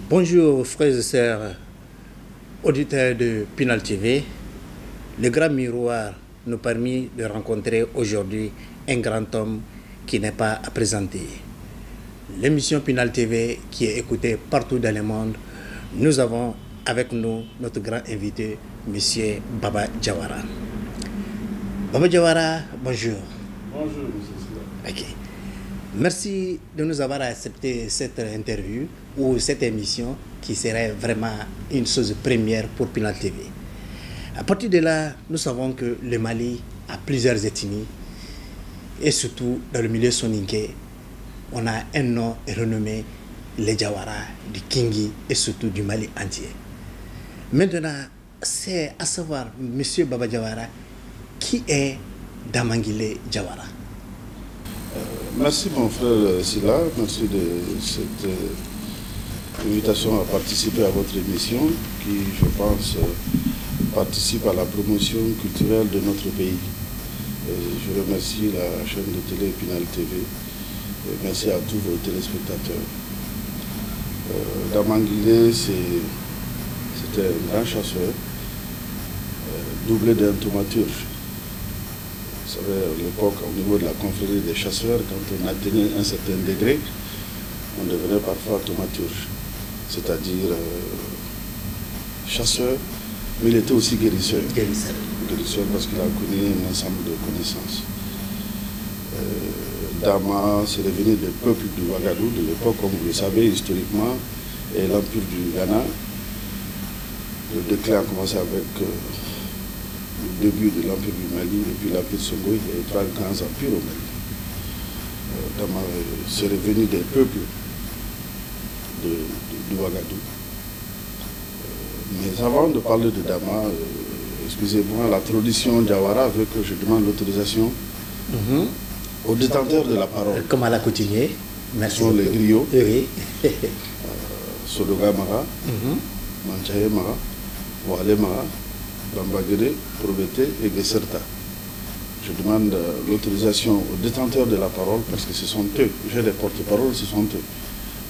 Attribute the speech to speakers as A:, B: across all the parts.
A: Bonjour frères et sœurs, auditeurs de Pinal TV. Le grand miroir nous permet de rencontrer aujourd'hui un grand homme qui n'est pas à présenter. L'émission Pinal TV qui est écoutée partout dans le monde, nous avons avec nous notre grand invité, Monsieur Baba Diawara. Baba Diawara, bonjour.
B: Bonjour, monsieur Silla.
A: Ok. Merci de nous avoir accepté cette interview ou cette émission qui serait vraiment une chose première pour Pinal TV. À partir de là, nous savons que le Mali a plusieurs ethnies et surtout dans le milieu soninké, on a un nom renommé les Diawara, du Kingi et surtout du Mali entier. Maintenant, c'est à savoir, monsieur Baba Diawara, qui est Damangile Diawara?
B: Merci mon frère Silla, merci de cette invitation à participer à votre émission qui, je pense, participe à la promotion culturelle de notre pays. Et je remercie la chaîne de télé Pinal TV et merci à tous vos téléspectateurs. Damangile, c'était un grand chasseur, doublé d'un thaumaturge. Vous savez, à l'époque, au niveau de la confrérie des chasseurs, quand on atteignait un certain degré, on devenait parfois thaumaturge, c'est-à-dire chasseur, mais il était aussi guérisseur. Guérisseur parce qu'il a connu un ensemble de connaissances. Dama, c'est devenu des peuples du Ouagadougou de l'époque, comme vous le savez, historiquement, et l'empire du Ghana. Le déclin a commencé avec le début de l'empire du Mali et puis l'empire Songo. Il y a eu trois grands empires au Mali. Dama, c'est revenu des peuples du Ouagadougou. Mais avant de parler de Dama, excusez-moi, la tradition Diawara veut que je demande l'autorisation aux détenteurs de la parole.
A: Comme à la coutumier. Merci.
B: Ce sont les griots,
A: Oui.
B: Sodoga Mara, Manchaye Mara, Wale Mara, Bambagere, Probete et Gesserta. Je demande l'autorisation aux détenteurs de la parole parce que ce sont eux. J'ai des porte-paroles, ce sont eux.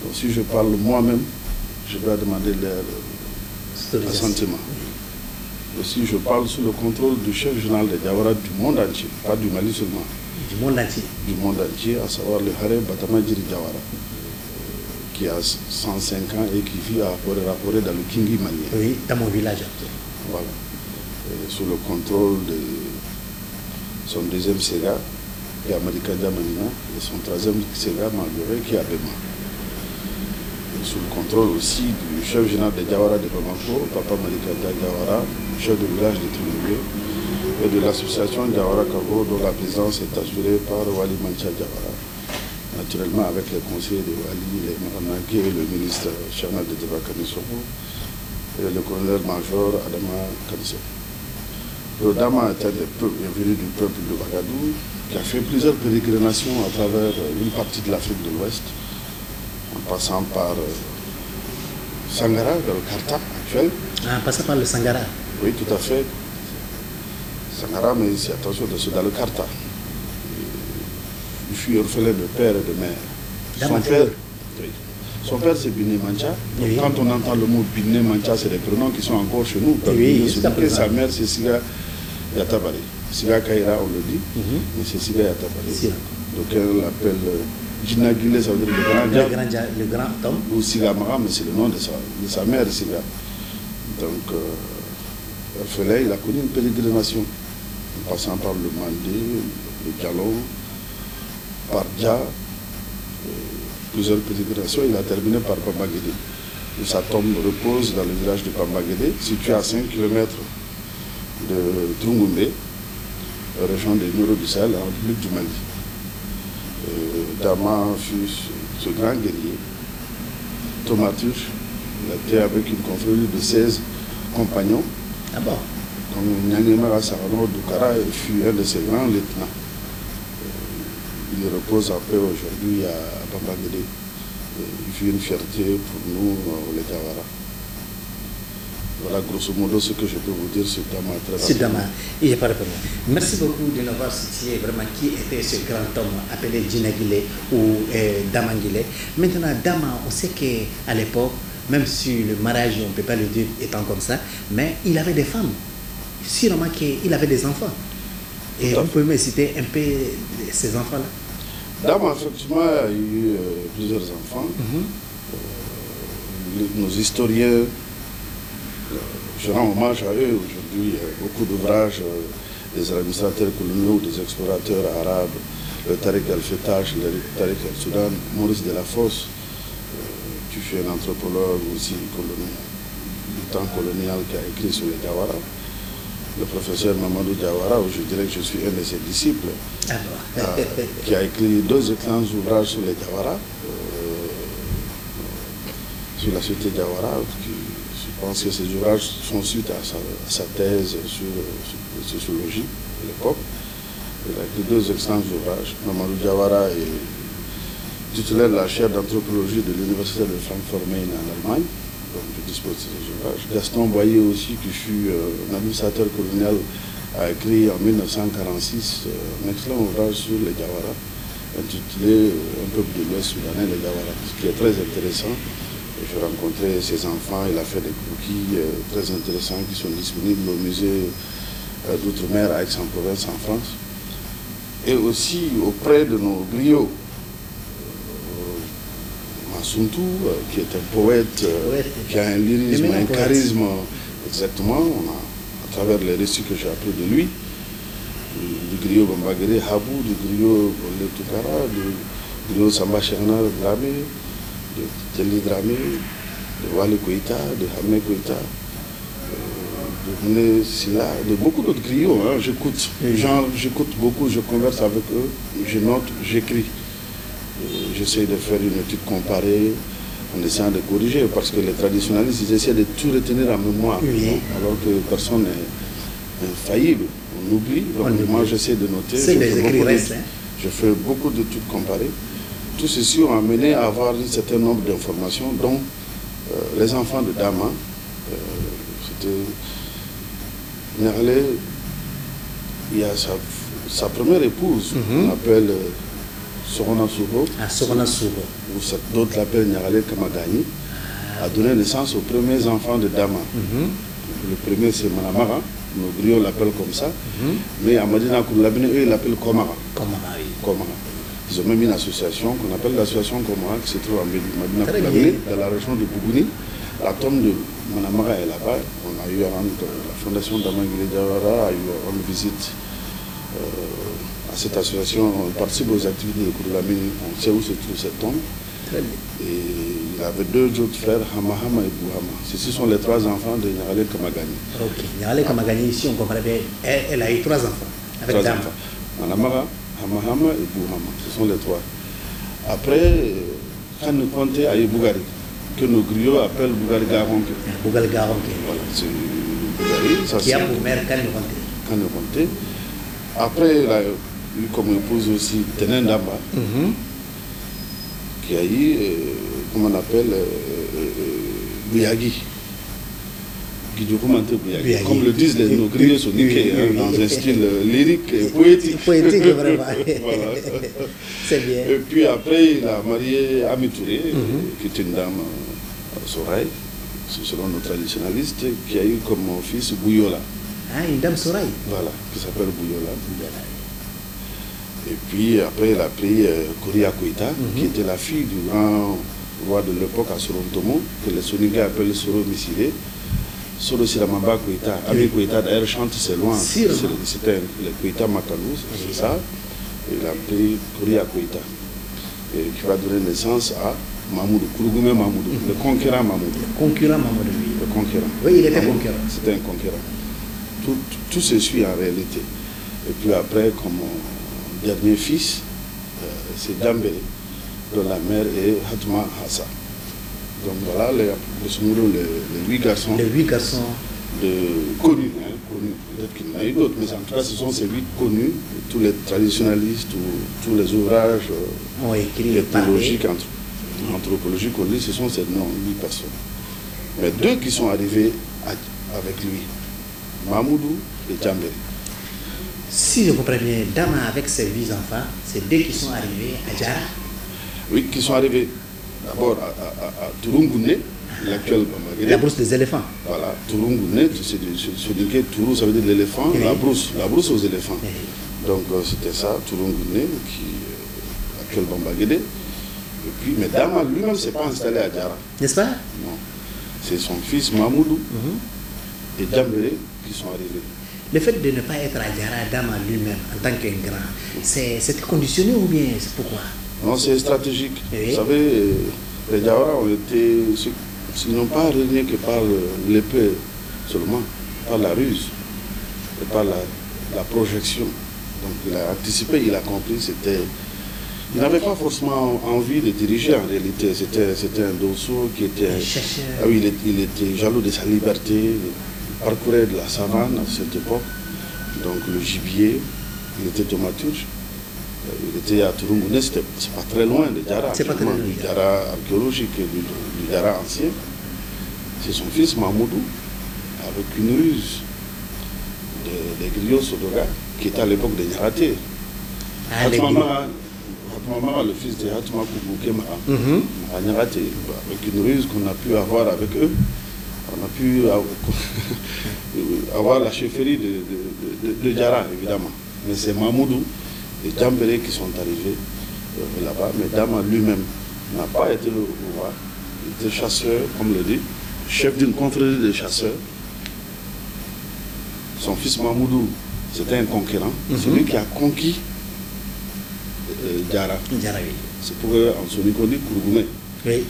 B: Donc si je parle moi-même, je dois demander leur assentiment. Et si je parle sous le contrôle du chef général des Diawara du monde entier, pas du Mali seulement.
A: Du monde entier.
B: Du monde entier, à savoir le Haré Batamajiri Diawara, qui a 105 ans et qui vit à Rapporé dans le Kingi malien.
A: Oui, dans mon village.
B: Voilà. Et sous le contrôle de son deuxième Sega, qui est Amadikadja Manina, et son troisième Sega, Malgré, qui est Abema. Et sous le contrôle aussi du chef général de Diawara de Bamako, Papa Madikadja Diawara, chef de village de Toulouse, et de l'association Diawara Kago, dont la présidence est assurée par Wali Mancha Diawara. Naturellement avec les conseillers de Wali, les Maranaki et le ministre Charnal de Debakanisobo et le colonel-major Adama Kadiso. Le Dama est venu du peuple de Ouagadougou, qui a fait plusieurs pérégrinations à travers une partie de l'Afrique de l'Ouest, en passant par Sangara, dans le Karta actuel.
A: En passant par le Sangara.
B: Oui, tout à fait. Sangara, mais ici, attention, c'est dans le Karta. Il fut orphelin de père et de mère. Son père, c'est Biné Mancha.
A: Oui.
B: Quand on entend le mot Biné Mancha, c'est des prénoms qui sont encore chez nous.
A: Oui,
B: sa mère, c'est Siga Yatabari. Siga Kaira, on le dit, mais c'est Siga Yatabari. Donc elle l'appelle Djinagile, ça veut dire
A: le grand homme.
B: Ou Siga Mara, mais c'est le nom de sa mère, Siga. Donc, orphelin, il a connu une pérégrination, en passant par le Mandé, le Diallo, par Dja, plusieurs pérégrinations. Il a terminé par Pambagede. Sa tombe repose dans le village de Pambagede, situé à 5 km de Trungoumbe, région des Mureaux du Sahel, en République du Mali. Dama fut ce grand guerrier, thaumaturge. Il a été avec une confrérie de 16 compagnons.
A: Ah bon?
B: Donc Nyangema Sarano Doukara fut un de ses grands lieutenants. Il repose en paix aujourd'hui à Bambagede. Il fut une fierté pour nous, les Diawara. Voilà grosso modo ce que je peux vous dire sur Dama.
A: Sur Dama, il n'y a pas de problème. Merci beaucoup de nous avoir situé vraiment qui était ce grand homme appelé Djinagile ou Damangile. Maintenant, Dama, on sait qu'à l'époque, même si le mariage, on ne peut pas le dire étant comme ça, mais il avait des femmes. Sûrement qu'il avait des enfants. Et on peut me citer un peu ces enfants-là.
B: Dama, effectivement, a eu plusieurs enfants. Nos historiens, je rends hommage à eux aujourd'hui. Beaucoup d'ouvrages des administrateurs coloniaux, des explorateurs arabes, le Tariq Al-Fetash, le Tariq Al-Soudan, Maurice Delafosse, qui fut un anthropologue aussi du temps colonial qui a écrit sur les Diawara. Le professeur Mamadou Diawara, où je dirais que je suis un de ses disciples, qui a écrit 2 excellents ouvrages sur les Diawara, sur la société Diawara. Je pense que ces ouvrages font suite à sa thèse sur la sociologie de l'époque. Il a écrit 2 excellents ouvrages. Mamadou Diawara est titulaire de la chaire d'anthropologie de l'université de Francfort-Main en Allemagne. Donc je dispose de ces ouvrages. Gaston Boyer aussi, qui fut un administrateur colonial, a écrit en 1946 un excellent ouvrage sur les Diawara, intitulé Un peuple de l'Ouest soudanais, les Diawara, ce qui est très intéressant. J'ai rencontré ses enfants, il a fait des croquis très intéressants qui sont disponibles au musée d'Outre-mer à Aix-en-Provence en France. Et aussi auprès de nos griots, Massuntou, qui est un poète, qui a un lyrisme, un charisme, exactement, à travers les récits que j'ai appris de lui, du griot Bambagere Habou, du griot Bolé Toukara, du griot Samba Cherna Dramé, de Teli Dramé, de Wale Koïta, de Hamé Koïta, de Mouné Silla, de beaucoup d'autres griots. Hein. J'écoute beaucoup, je converse avec eux, je note, j'écris. J'essaie de faire une étude comparée en essayant de corriger, parce que les traditionnalistes, ils essaient de tout retenir en mémoire,
A: oui.
B: Alors que personne n'est infaillible. On oublie, donc moi j'essaie de noter. Je fais beaucoup d'études comparées. Tout ceci ont amené à avoir un certain nombre d'informations, dont les enfants de Dama, c'était Nyarlé, il y a sa première épouse, on appelle Sorona Souro, ou d'autres l'appellent Nyarlé Kamagani, a donné naissance aux premiers enfants de Dama. Le premier c'est Manamara, nos griots l'appellent comme ça, mais à Madina Koulabine, eux ils l'appellent Komara. Komara. Ils ont même une association qu'on appelle l'association Komara, qui se trouve à Madina Koulabine, dans la région de Bougouni. La tombe de Manamara est là-bas. On a eu à rendre, la fondation d'Amangile Diawara a eu à rendre visite à cette association. On participe aux activités de Koulabine, on sait où se trouve cette tombe. Et il avait 2 autres frères, Hamahama et Bouhama. Ceux sont les 3 enfants de Nyarlé Kamagani.
A: Ok, Nyarlé Kamagani, ici on comprend bien, elle a eu 3 enfants. Avec
B: 3 enfants. Manamara, Hamahama et Bouhama, ce sont les 3. Après, quand nous comptons à Bougari, que nos griots appellent Bougari Garonke.
A: Bougari Garonke.
B: Voilà, c'est Bougari. Ça,
A: qui a pour mère
B: Kanoukonté. Après, il a eu comme épouse aussi Tenendamba, qui a eu, comment on appelle, Bouyagi. Bouyagi. Comme le disent nos griots soniqués, dans un style lyrique et poétique.
A: Poétique, vraiment.
B: Voilà.
A: C'est bien.
B: Et puis après, il a marié Ami Touré, qui est une dame Soraï, selon nos traditionnalistes, qui a eu comme fils Bouyola.
A: Ah, une dame Soraï.
B: Voilà, qui s'appelle Bouyola. Et puis après, il a pris Koria Koïta, qui était la fille du grand roi de l'époque à Sorontomo, que les Sonigés appellent Soro Misiré. Soro Siramamba Koïta, Ami Koïta d'ailleurs chante c'est loin. C'était le Koïta Makalou, c'est ça. Il a pris Koria Koïta, qui va donner naissance à Mamoudou, Kourougoumé Mamoudou, le conquérant Mamoudou.
A: Le concurrent Mamoudou.
B: Le conquérant.
A: Oui, il était conquérant.
B: C'était un conquérant. Tout se suit en réalité. Et puis après, comme dernier fils, c'est Dambélé, dont la mère est Hatma Hassa. Donc voilà, les 8 garçons. Les 8 garçons. Connus. Peut-être qu'il y en a eu d'autres, mais en tout cas, ce sont ces 8 connus. Tous les traditionnalistes, tous les ouvrages ethnologiques, anthropologiques qu'on lit, ce sont ces 8 personnes. Mais 2 qui sont arrivés avec lui, Mamoudou et Djambélé.
A: Si je comprends bien, Dama avec ses 8 enfants, c'est 2 qui sont arrivés à Djara.
B: Oui, qui sont arrivés d'abord à Turungouné, l'actuel Bambagede.
A: La brousse des éléphants.
B: Voilà, Turungune, celui qui est Tourou, ça veut dire l'éléphant,
A: Oui.
B: la brousse aux éléphants.
A: Oui.
B: Donc c'était ça, Turungune, qui actuel Bambagede. Et puis, mais Dama lui-même ne s'est pas installé à Diara.
A: N'est-ce pas?
B: Non. C'est son fils Mahmoudou et Djambélé qui sont arrivés.
A: Le fait de ne pas être à Diara, Dama lui-même, en tant qu'un grand, c'était conditionné ou bien c'est pourquoi?
B: Non, c'est stratégique.
A: Oui.
B: Vous savez, les Diawara ont été. Ils n'ont pas régné que par l'épée seulement, par la ruse et par la projection. Donc il a anticipé, il a compris, c'était. Il n'avait pas forcément envie de diriger en réalité. C'était un dosso qui était. Ah oui, il était jaloux de sa liberté. Il parcourait de la savane à cette époque. Donc le gibier, il était thaumaturge. Il était à Turungune, c'est pas très loin de Diara.
A: C'est pas très loin.
B: Du Diara archéologique et du Diara ancien. C'est son fils Mahmoudou, avec une ruse des griots Sodoga, qui était à l'époque des Nyaraté. Hatmama, le fils de Hatma Koubouké à Nyaraté, avec une ruse qu'on a pu avoir avec eux. On a pu avoir la chefferie de Diara, évidemment. Mais c'est Mahmoudou et Djambélé qui sont arrivés là-bas. Mais Dama lui-même n'a pas été le roi. Il était chasseur, comme le dit, chef d'une confrérie de chasseurs. Son fils Mahmoudou, c'était un conquérant. C'est lui qui a conquis Diara. C'est pourquoi en Sonique on dit Kourougoumé.
A: Oui.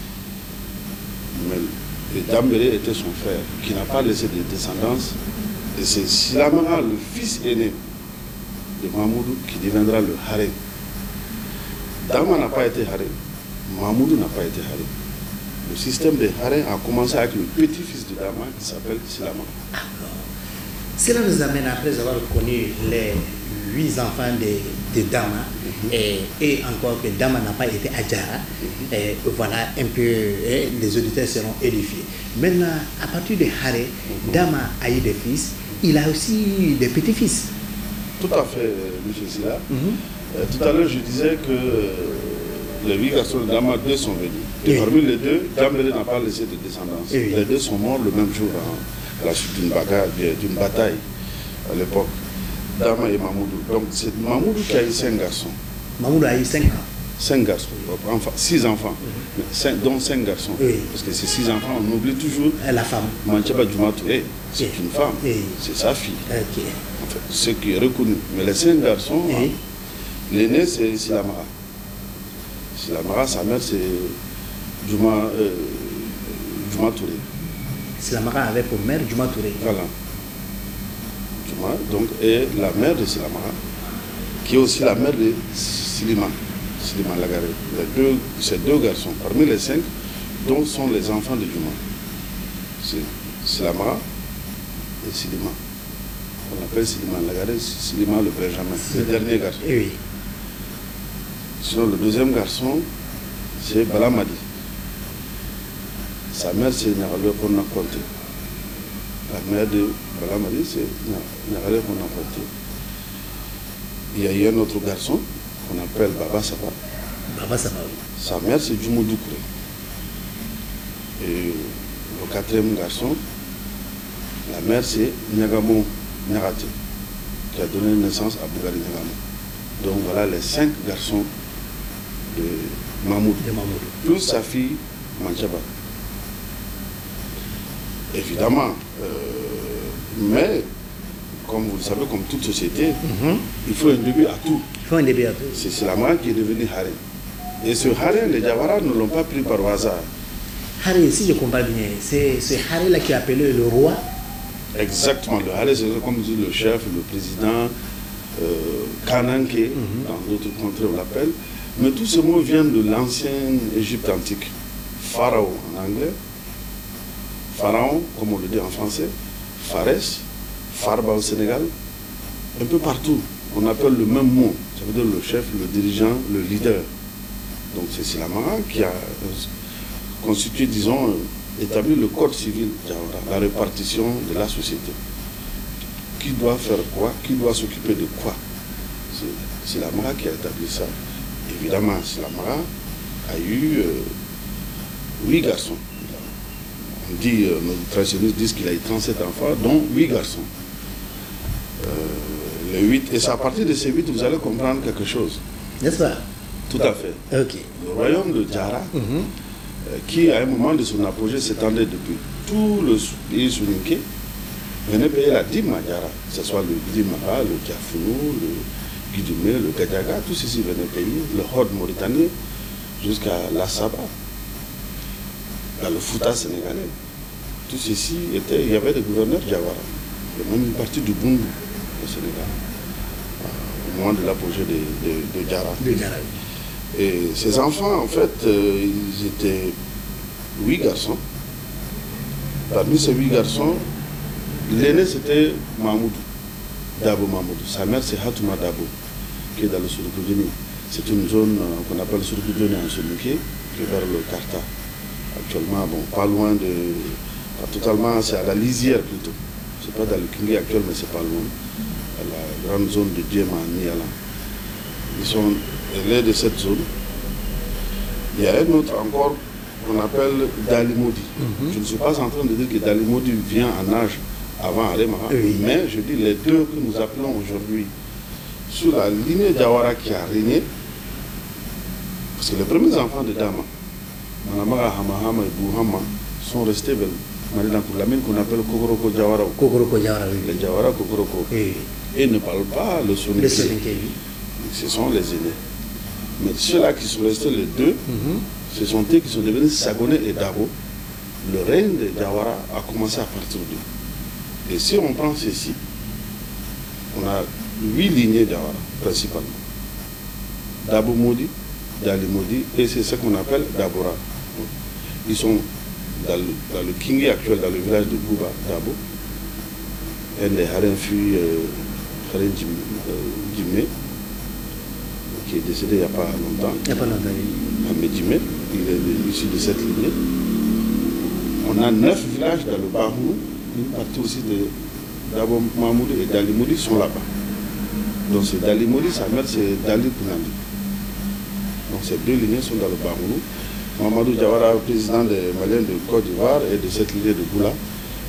B: Mais Djambélé était son frère, qui n'a pas laissé de descendance. Et c'est Silamara, le fils aîné de Mahmoudou, qui deviendra le harem. Dama n'a pas été harem. Mahmoudou n'a pas été harem. Le système de harem a commencé avec le petit-fils de Dama qui s'appelle Silama.
A: Cela nous amène, après avoir connu les 8 enfants de Dama, et encore que Dama n'a pas été à Diara, voilà un peu, les auditeurs seront édifiés. Maintenant, à partir de Haré, Dama a eu des fils, il a aussi des petits-fils.
B: Tout à fait, M. Silla. Tout à l'heure, je disais que les 8 garçons de Dama, 2 sont venus. Et parmi les 2, Djambélé n'a pas laissé de descendance. Les 2 sont morts le même jour, à la suite d'une bataille à l'époque. Dama et Mahmoudou. Donc c'est Mahmoudou qui a eu 5 garçons.
A: Mahmoudou a eu 5 ans.
B: 5 garçons, 6 enfants, dont 5 garçons.
A: Oui.
B: Parce que ces 6 enfants, on oublie toujours
A: La femme.
B: Manchaba Djoumatou, c'est une femme, c'est sa fille.
A: Ok.
B: En fait, ce qui est reconnu. Mais les 5 garçons, l'aîné c'est Silamara. Silamara, sa mère c'est Djouma Touré.
A: Silamara avait pour mère Djouma Touré.
B: Voilà. Donc, et la mère de Silamara, qui est aussi la mère de Silima Lagaré. Ces 2 garçons, parmi les 5, dont sont les enfants de Djouma. C'est Silamara et Silima. On appelle Silima Lagaré, Silima le Benjamin, le dernier garçon.
A: Oui.
B: Sinon, le deuxième garçon, c'est Balamadi. Sa mère, c'est Nyarale Konakonte. La mère de Balamadi, c'est Nyarale Konakonte. Il y a eu un autre garçon qu'on appelle Baba Saba.
A: Baba Saba, oui.
B: Sa mère, c'est Djoumou Doukouré. Et le 4e garçon, la mère, c'est Nyagamo Nyarate, qui a donné naissance à Bougari Nyagamo. Donc voilà les 5 garçons de Mahmoud, plus sa fille Manchaba. Évidemment, mais comme vous le savez, comme toute société, il faut un début à tout.
A: Il faut un début à tout.
B: C'est Silamara qui est devenu harem. Et ce harem, les Diawara ne l'ont pas pris par hasard.
A: Harem, si je comprends bien, c'est ce harem-là qui est appelé le roi.
B: Exactement, le harem, c'est comme dit le chef, le président, Kananke, dans d'autres contrées on l'appelle. Mais tous ces mots viennent de l'ancienne Égypte antique. Pharaon en anglais, Pharaon, comme on le dit en français, Phares, Farba au Sénégal, un peu partout, on appelle le même mot. Ça veut dire le chef, le dirigeant, le leader. Donc c'est Silamara qui a constitué, disons, établi le code civil, la répartition de la société. Qui doit faire quoi, qui doit s'occuper de quoi. C'est Silamara qui a établi ça. Évidemment, Silamara a eu 8 garçons. On dit, nos traditionnistes disent qu'il a eu 37 enfants, dont 8 garçons. Les 8, et c'est à partir de ces 8 vous allez comprendre quelque chose.
A: N'est-ce pas?
B: Tout à fait.
A: Ok.
B: Le royaume de Djara, qui à un moment de son apogée s'étendait depuis tout le pays soninké, venait payer la dîme à Djara, que ce soit le Dimara, le Diafounou, le Guidumé, le Gadjaga, tout ceci venait payer, le Hod mauritanien, jusqu'à la Saba, dans le Fouta sénégalais. Tout ceci était, il y avait des gouverneurs Djawara, même une partie du Bundu au Sénégal, au moment de l'apogée de Djara. Et ces enfants, en fait, ils étaient 8 garçons. Parmi ces 8 garçons, l'aîné c'était Mahmoud, Dabo Mahmoud. Sa mère c'est Hatouma Dabo, qui est dans le Sourikoudjeni. C'est une zone qu'on appelle Sourikoudjeni en Soninké, qui est vers le Karta. Actuellement, bon, pas loin de... Pas totalement, c'est à la lisière plutôt. C'est pas dans le Kingé actuel, mais c'est pas loin. À la grande zone de Djema, Niala. Ils sont élèves de cette zone. Il y a un autre encore qu'on appelle Dalimodi. Je ne suis pas en train de dire que Dalimodi vient en âge avant Aremara, mais je dis les deux que nous appelons aujourd'hui sous la lignée Djawara qui a régné, parce que les premiers enfants de Dama, Manamara, Hamahama et Bouhama, sont restés vers la mine qu'on appelle Kokoroko Djawara.
A: Kokoroko Djawara, oui.
B: Les Djawara Kokoroko. Et ne parlent pas le Soninké. Ce sont les aînés. Mais ceux-là qui sont restés les deux, ce sont eux qui sont devenus Sagoné et Dabo. Le règne de Djawara a commencé à partir d'eux. Et si on prend ceci, on a 8 lignées Djawara, principalement. Dabo Modi, Dali Modi, et c'est ce qu'on appelle Dabora. Ils sont dans le Kingé actuel, dans le village de Bouba, Dabo. Un des Haren fut Haren Djimé, qui est décédé il n'y a pas longtemps.
A: Il n'y a pas longtemps, oui.
B: Ahmed Djimé, il est issu de cette lignée. On a 9 villages dans le Bahou, une partie aussi de Dabo Mahmoud et Dali Moudi sont là-bas. Donc c'est Dali Moudi, sa mère c'est Dali Kounandi. Donc ces deux lignées sont dans le Bahou. Mamadou Djawara, président des Maliens de Côte d'Ivoire et de cette lignée de Goula.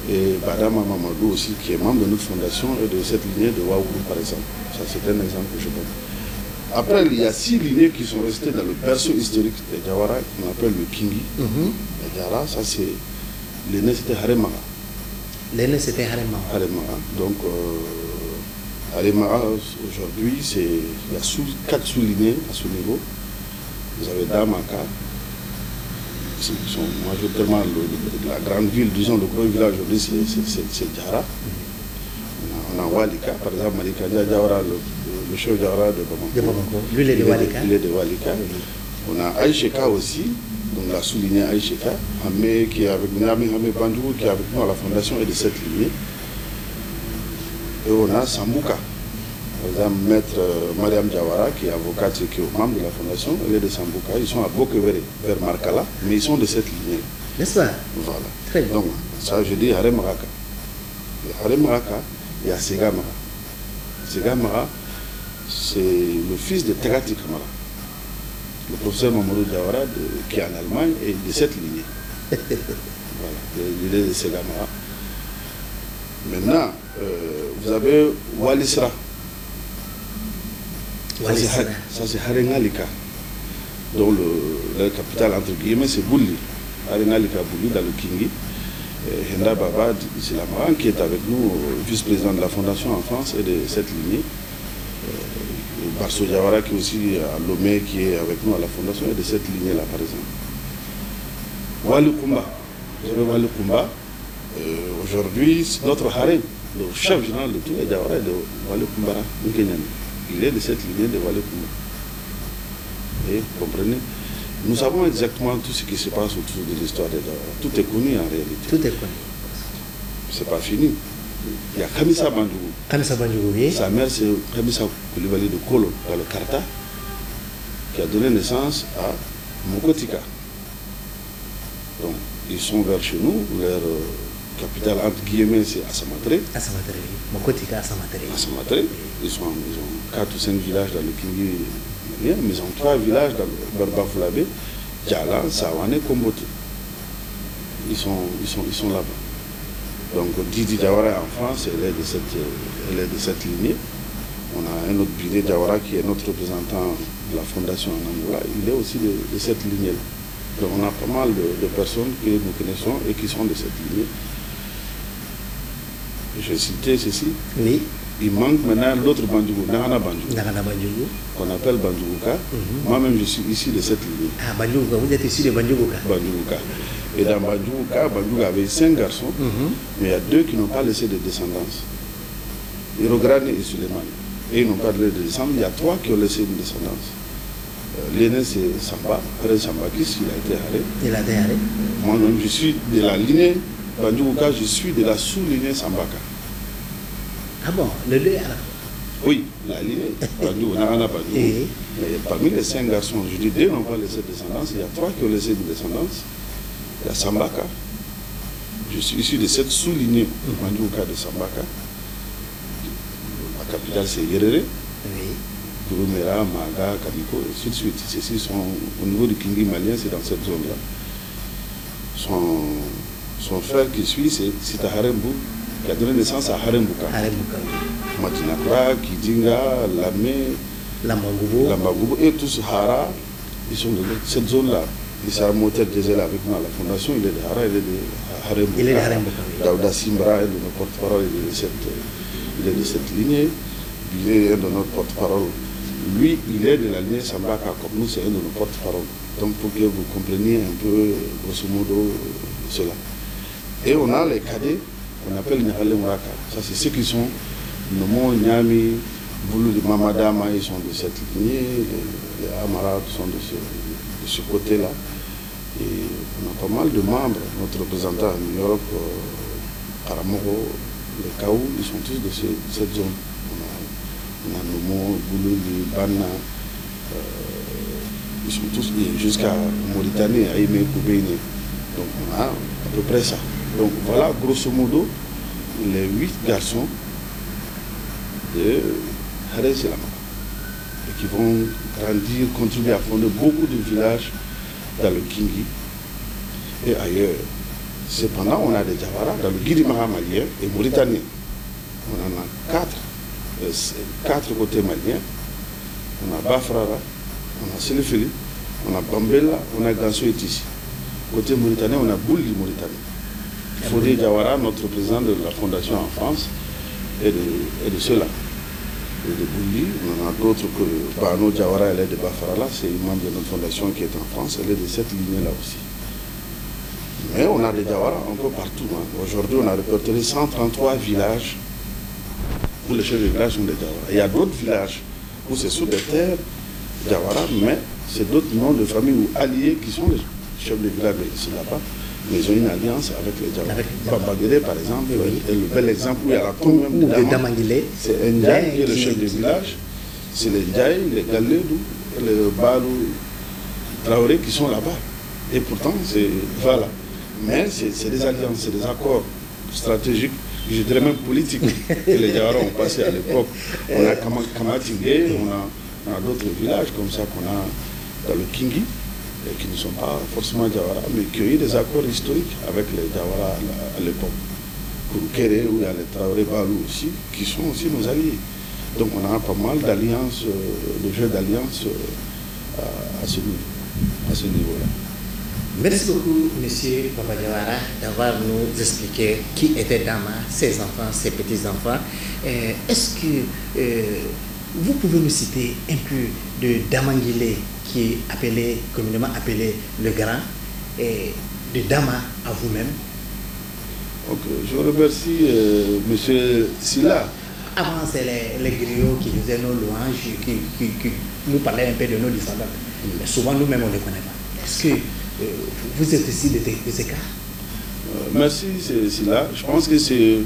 B: Et Badama Mamadou aussi, qui est membre de notre fondation et de cette lignée de Waoulou par exemple. Ça c'est un exemple que je donne. Après, il y a 6 lignées qui sont restées dans le berceau historique de Djawara, qu'on appelle le Kingi. Djawara, ça c'est... L'aîné c'était Haremara.
A: L'aîné c'était Haremara.
B: Haremara. Donc, Haremara, aujourd'hui, il y a 4 sous-lignées à ce niveau. Vous avez Damaka, qui sont majoritairement la grande ville, disons le gros village aujourd'hui, c'est Djara. On a Walika, par exemple, Malika Djawara, le chef Djawara de Bamako.
A: Lui, il est de Walika.
B: Il est de Walika. On a Aïcheka aussi, donc la sous-lignée Aïcheka, Hamé qui est avec Nami Hamé Bandou, qui est avec nous à la fondation et de cette lignée. Et on a Sambuka. Par exemple, maître Mariam Djawara, qui est avocate, qui est membre de la fondation, elle est de Sambuka. Ils sont à Bokevere, vers Markala, mais ils sont de cette lignée.
A: N'est-ce pas?
B: Voilà.
A: Très bien.
B: Donc, ça, je dis Harem Raka. Harem Raka, il y a Segamara. Segamara, c'est le fils de Tegati Kamara, le professeur Mamadou Djawara, qui est en Allemagne, et de cette lignée. Voilà, l'idée de Segamara. Maintenant, vous avez Walisra. Ça c'est Harengalika, dont la capitale entre guillemets c'est Bouli. Harengalika Bouli dans le Kingi. Henda Baba Silamara qui est avec nous, vice-président de la fondation en France et de cette lignée. Barso Djawara qui est aussi à Lomé qui est avec nous à la fondation et de cette lignée là par exemple. Wali Kumba. Vous avez Wali Kumba. Aujourd'hui c'est notre harem, le chef général de tous les Djawara de Wali Kumbara, il est de cette lignée de Wali Kumba. Et vous comprenez? Nous savons exactement tout ce qui se passe autour de l'histoire des Djawara. Tout est connu en réalité.
A: Tout est connu.
B: C'est pas fini. Il y a Kamisa Bandougou.
A: Kamisa Bandougou, oui.
B: Sa mère c'est Kamisa Koulibaly de Kolo, dans le Karta, qui a donné naissance à Mokotika. Donc, ils sont vers chez nous, leur capitale entre guillemets c'est Asamatré.
A: Asamatré, oui. Mokotika, Asamatré.
B: Asamatré. Ils ont 4 ou 5 villages dans le Kingi, mais ils ont 3 villages dans le Barbafulabé, Djala, Sawane, Kombote. ils sont là-bas. Donc Didi Diawara en France, elle est de cette lignée. On a un autre Bidé Diawara qui est notre représentant de la fondation en Angola. Il est aussi de cette lignée-là. Donc on a pas mal de personnes que nous connaissons et qui sont de cette lignée. Je vais citer ceci.
A: Oui.
B: Il manque maintenant l'autre Bandjougou, Nagana Bandjougou, qu'on appelle Bandjougouka. Moi-même, je suis ici de cette lignée.
A: Ah, Bandjougouka, vous êtes issu de Bandjougouka.
B: Bandjougouka. Et dans Bandjougouka, Bandjougouka avait 5 garçons, mais il y a 2 qui n'ont pas laissé de descendance. Hirograni et Suleiman. Et ils n'ont pas de descendance. Il y a 3 qui ont laissé une descendance. L'aîné, c'est Samba, Haré Sambakis, il a été arrêté.
A: Il a été arrêté.
B: Moi-même, je suis de la lignée Bandjougouka, je suis de la sous-lignée Sambaka.
A: Ah bon, le 2 alors?
B: Oui, la lignée. Mais parmi les 5 garçons, je dis 2 n'ont pas laissé de descendance, il y a 3 qui ont laissé une descendance. Il y a Sambaka. Je suis issu de cette sous-lignée Bandjougouka de Sambaka. La capitale, c'est Yerere.
A: Oui.
B: Kurumera, Maga, Kamiko, et ainsi de suite. Ceux-ci sont au niveau du Kingi malien, c'est dans cette zone-là. Son frère qui suit, c'est Harembou, qui a donné naissance à Harembouka. Matinakura, Kidinga, Lamé, Lambagoubou, et tous Hara, ils sont de cette zone-là. Il s'est remonté des ailes avec moi à la fondation, il est de Hara, il est de Harembouka. Il est de Harembouka. Daouda Simbra est de notre porte-parole, il est de cette lignée. Il est un de notre porte-parole. Lui, il est de la lignée Sambaka, comme nous, c'est un de nos porte-parole. Donc, pour que vous compreniez un peu, grosso modo, cela. Et on a les cadets qu'on appelle Nyahale Mouraka. Ça, c'est ceux qui sont Nomo, Nyami, Boulou de Mamadama, ils sont de cette lignée, les Amaras sont de ce côté-là. Et on a pas mal de membres. Notre représentant à New York, Paramoro, les Kaou, ils sont tous de cette zone. On a Nomo, Boulou, Bana, ils sont tous jusqu'à Mauritanie, à Aïmé, Koubéné. Donc on a à peu près ça. Donc voilà, grosso modo, les 8 garçons de Haré Selama. Et qui vont grandir, contribuer à fonder beaucoup de villages dans le Kingi et ailleurs. Cependant, on a des Diawara dans le Guidi malien et mauritanien. On en a 4 côtés maliens. On a Bafrara, on a Selefeli, on a Bambela, on a Ganso et Tissi. Côté mauritanien, on a Bouli Mauritanie. Fodé Diawara, notre président de la fondation en France, est de ceux-là. Et de Bouli, on en a d'autres que Bano Diawara, elle est de Bafrara, c'est une membre de notre fondation qui est en France, elle est de cette lignée-là aussi. Mais on a des Diawara un peu partout. Aujourd'hui, on a répertorié 133 villages où les chefs de village sont des Diawara. Il y a d'autres villages où c'est sous des terres Diawara, mais c'est d'autres noms de famille ou alliés qui sont les chefs de village ici là-bas. Mais ils ont une alliance avec les Diawara. Babaguéré, par exemple, est le bel exemple où il y a la tombe même de Damangilé. C'est Ndiaye qui est le chef de village. C'est les Ndiaye, les Galédou, les Balou, Traoré qui sont là-bas. Et pourtant, c'est. Voilà. Mais c'est des alliances, c'est des accords stratégiques, je dirais même politiques, que les Diawara ont passé à l'époque. On a Kamatingé, on a d'autres villages comme ça qu'on a dans le Kingi, qui ne sont pas forcément Diawara, mais qui ont eu des accords historiques avec les Diawara à l'époque. Pour Kéré, où il y a les Traoré Balou aussi, qui sont aussi nos alliés. Donc on a pas mal d'alliances, de jeux d'alliance à ce niveau-là.
A: Merci beaucoup, M. Baba Diawara, d'avoir nous expliqué qui était Dama, ses enfants, ses petits-enfants. Est-ce que vous pouvez nous citer un peu de Damangilé, qui est communément appelé le Grand, et de Dama à vous-même?
B: Okay. Je remercie M. Silla.
A: Avant, c'est les griots qui faisaient nos louanges, qui nous parlaient un peu de nos descendants. Mais souvent, nous-mêmes, on ne les connaît pas. Est-ce que vous êtes ici de ces cas?
B: Merci, c'est là. Je pense que c'est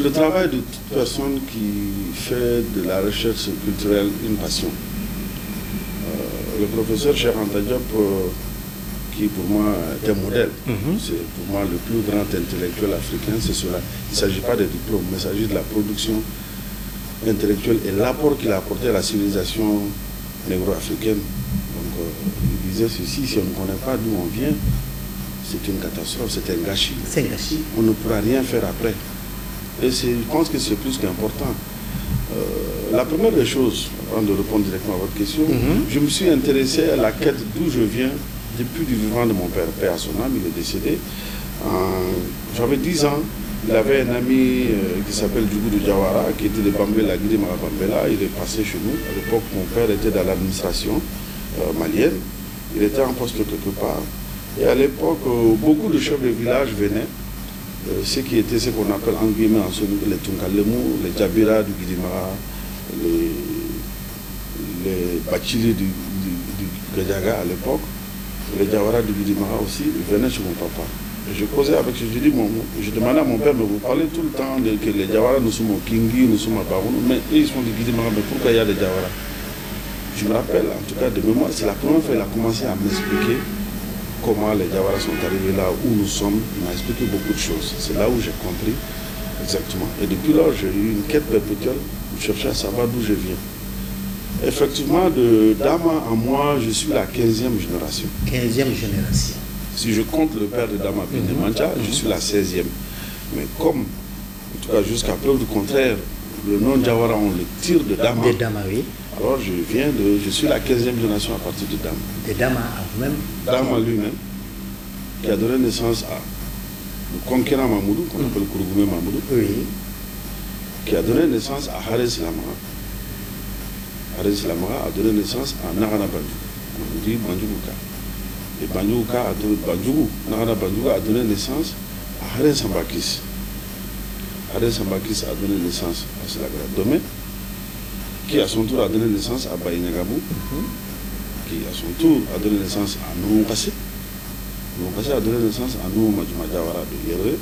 B: le travail de toute personne qui fait de la recherche culturelle une passion. Le professeur Cheikh Anta Diop, qui pour moi est un modèle, c'est pour moi le plus grand intellectuel africain, c'est cela. Il ne s'agit pas de diplôme, mais il s'agit de la production intellectuelle et l'apport qu'il a apporté à la civilisation négro-africaine. Donc, il disait ceci, si on ne connaît pas d'où on vient, c'est une catastrophe, c'est un gâchis.
A: C'est un gâchis.
B: On ne pourra rien faire après. Et je pense que c'est plus qu'important. La première des choses, avant de répondre directement à votre question, je me suis intéressé à la quête d'où je viens depuis du vivant de mon père. Père à son âme, il est décédé. J'avais 10 ans. Il avait un ami qui s'appelle Djougou de Diawara, qui était de Bambela, Guidi Marabambela. Il est passé chez nous. À l'époque, mon père était dans l'administration malienne. Il était en poste quelque part. Et à l'époque, beaucoup de chefs de village venaient. Ceux qui étaient ce qu'on appelle en guillemets en Sonou, les Tunkalemou, les Djabira du Guidimara, les Bachili du Gadjaga à l'époque, les Diawara du Guidimara aussi, ils venaient chez mon papa. Je causais avec eux, je demandais à mon père, mais vous parlez tout le temps que les Diawara nous sommes au Kingi, nous sommes à Barounou, mais ils sont du Guidimara, mais pourquoi il y a des Diawara? Je me rappelle, en tout cas de mémoire, c'est la première fois qu'il a commencé à m'expliquer comment les Diawara sont arrivés là où nous sommes. Il m'a expliqué beaucoup de choses. C'est là où j'ai compris exactement. Et depuis lors, j'ai eu une quête perpétuelle pour chercher à savoir d'où je viens. Effectivement, de Dama à moi, je suis la 15e génération.
A: 15e génération.
B: Si je compte le père de Dama Pinemancha, je suis la 16e. Mais comme, en tout cas jusqu'à preuve du contraire, le nom Diawara, on le tire de Dama.
A: De Dama, oui.
B: Alors je suis la 15e génération à partir de Dama.
A: De Dama à vous-même.
B: Dama lui-même, qui a donné naissance à le conquérant Mamoudou, qu'on appelle Kourougoumé Mamoudou,
A: oui.
B: Qui a donné naissance à Hares Lamara. Hares Lamara a donné naissance à Narana Bandjou. On dit Bandjougouka. Et Narana Bandjouka a donné naissance à Hares Sambakis. Hares Sambakis a donné naissance à Selagra Domé, qui à son tour a donné naissance à Baïnagabou, qui à son tour a donné naissance à Noumkase. Noumkase a donné naissance à Noum Majuma Diawara de Yere,